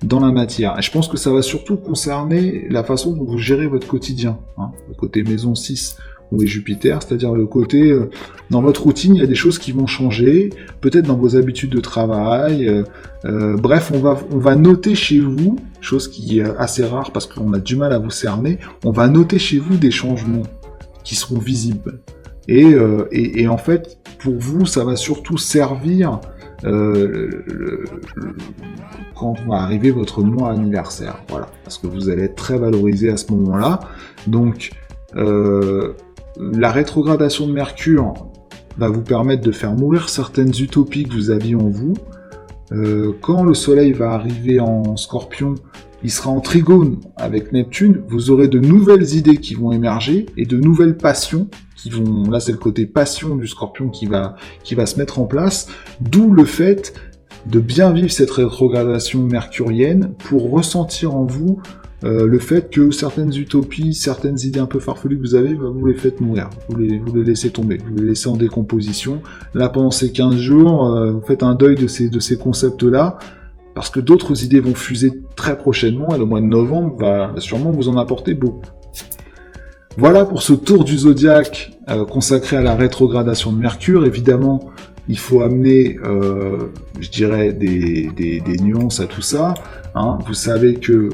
dans la matière. Et je pense que ça va surtout concerner la façon dont vous gérez votre quotidien, hein, le côté maison 6 où est Jupiter, c'est-à-dire le côté, dans votre routine, il y a des choses qui vont changer, peut-être dans vos habitudes de travail, bref, on va noter chez vous, chose qui est assez rare parce qu'on a du mal à vous cerner, on va noter chez vous des changements qui seront visibles. Et en fait, pour vous, ça va surtout servir quand va arriver votre mois anniversaire, voilà, parce que vous allez être très valorisé à ce moment-là. Donc, la rétrogradation de Mercure va vous permettre de faire mourir certaines utopies que vous aviez en vous. Quand le Soleil va arriver en Scorpion, il sera en trigone avec Neptune, vous aurez de nouvelles idées qui vont émerger et de nouvelles passions qui vont, là c'est le côté passion du Scorpion qui va se mettre en place, d'où le fait de bien vivre cette rétrogradation mercurienne pour ressentir en vous le fait que certaines utopies, certaines idées un peu farfelues que vous avez, vous les faites mourir, vous les laissez tomber, vous les laissez en décomposition. Là pendant ces 15 jours, vous faites un deuil de ces concepts-là, parce que d'autres idées vont fuser très prochainement, et le mois de novembre va sûrement vous en apporter beaucoup. Voilà pour ce tour du zodiaque consacré à la rétrogradation de Mercure. Évidemment, il faut amener, je dirais, des nuances à tout ça. Hein. Vous savez que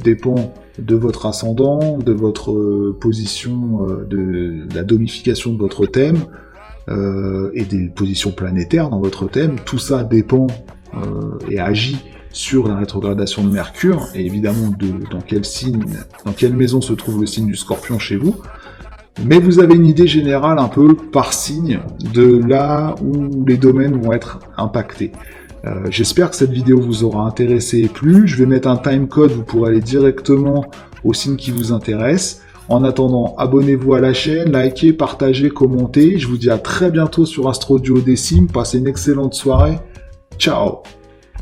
dépend de votre ascendant, de votre position, de la domification de votre thème, et des positions planétaires dans votre thème. Tout ça dépend et agit sur la rétrogradation de Mercure, et évidemment dans quel signe, dans quelle maison se trouve le signe du Scorpion chez vous. Mais vous avez une idée générale un peu par signe de là où les domaines vont être impactés. J'espère que cette vidéo vous aura intéressé et plu. Je vais mettre un timecode, vous pourrez aller directement au signe qui vous intéresse. En attendant, abonnez-vous à la chaîne, likez, partagez, commentez. Je vous dis à très bientôt sur Astro Duodécime. Passez une excellente soirée. Ciao!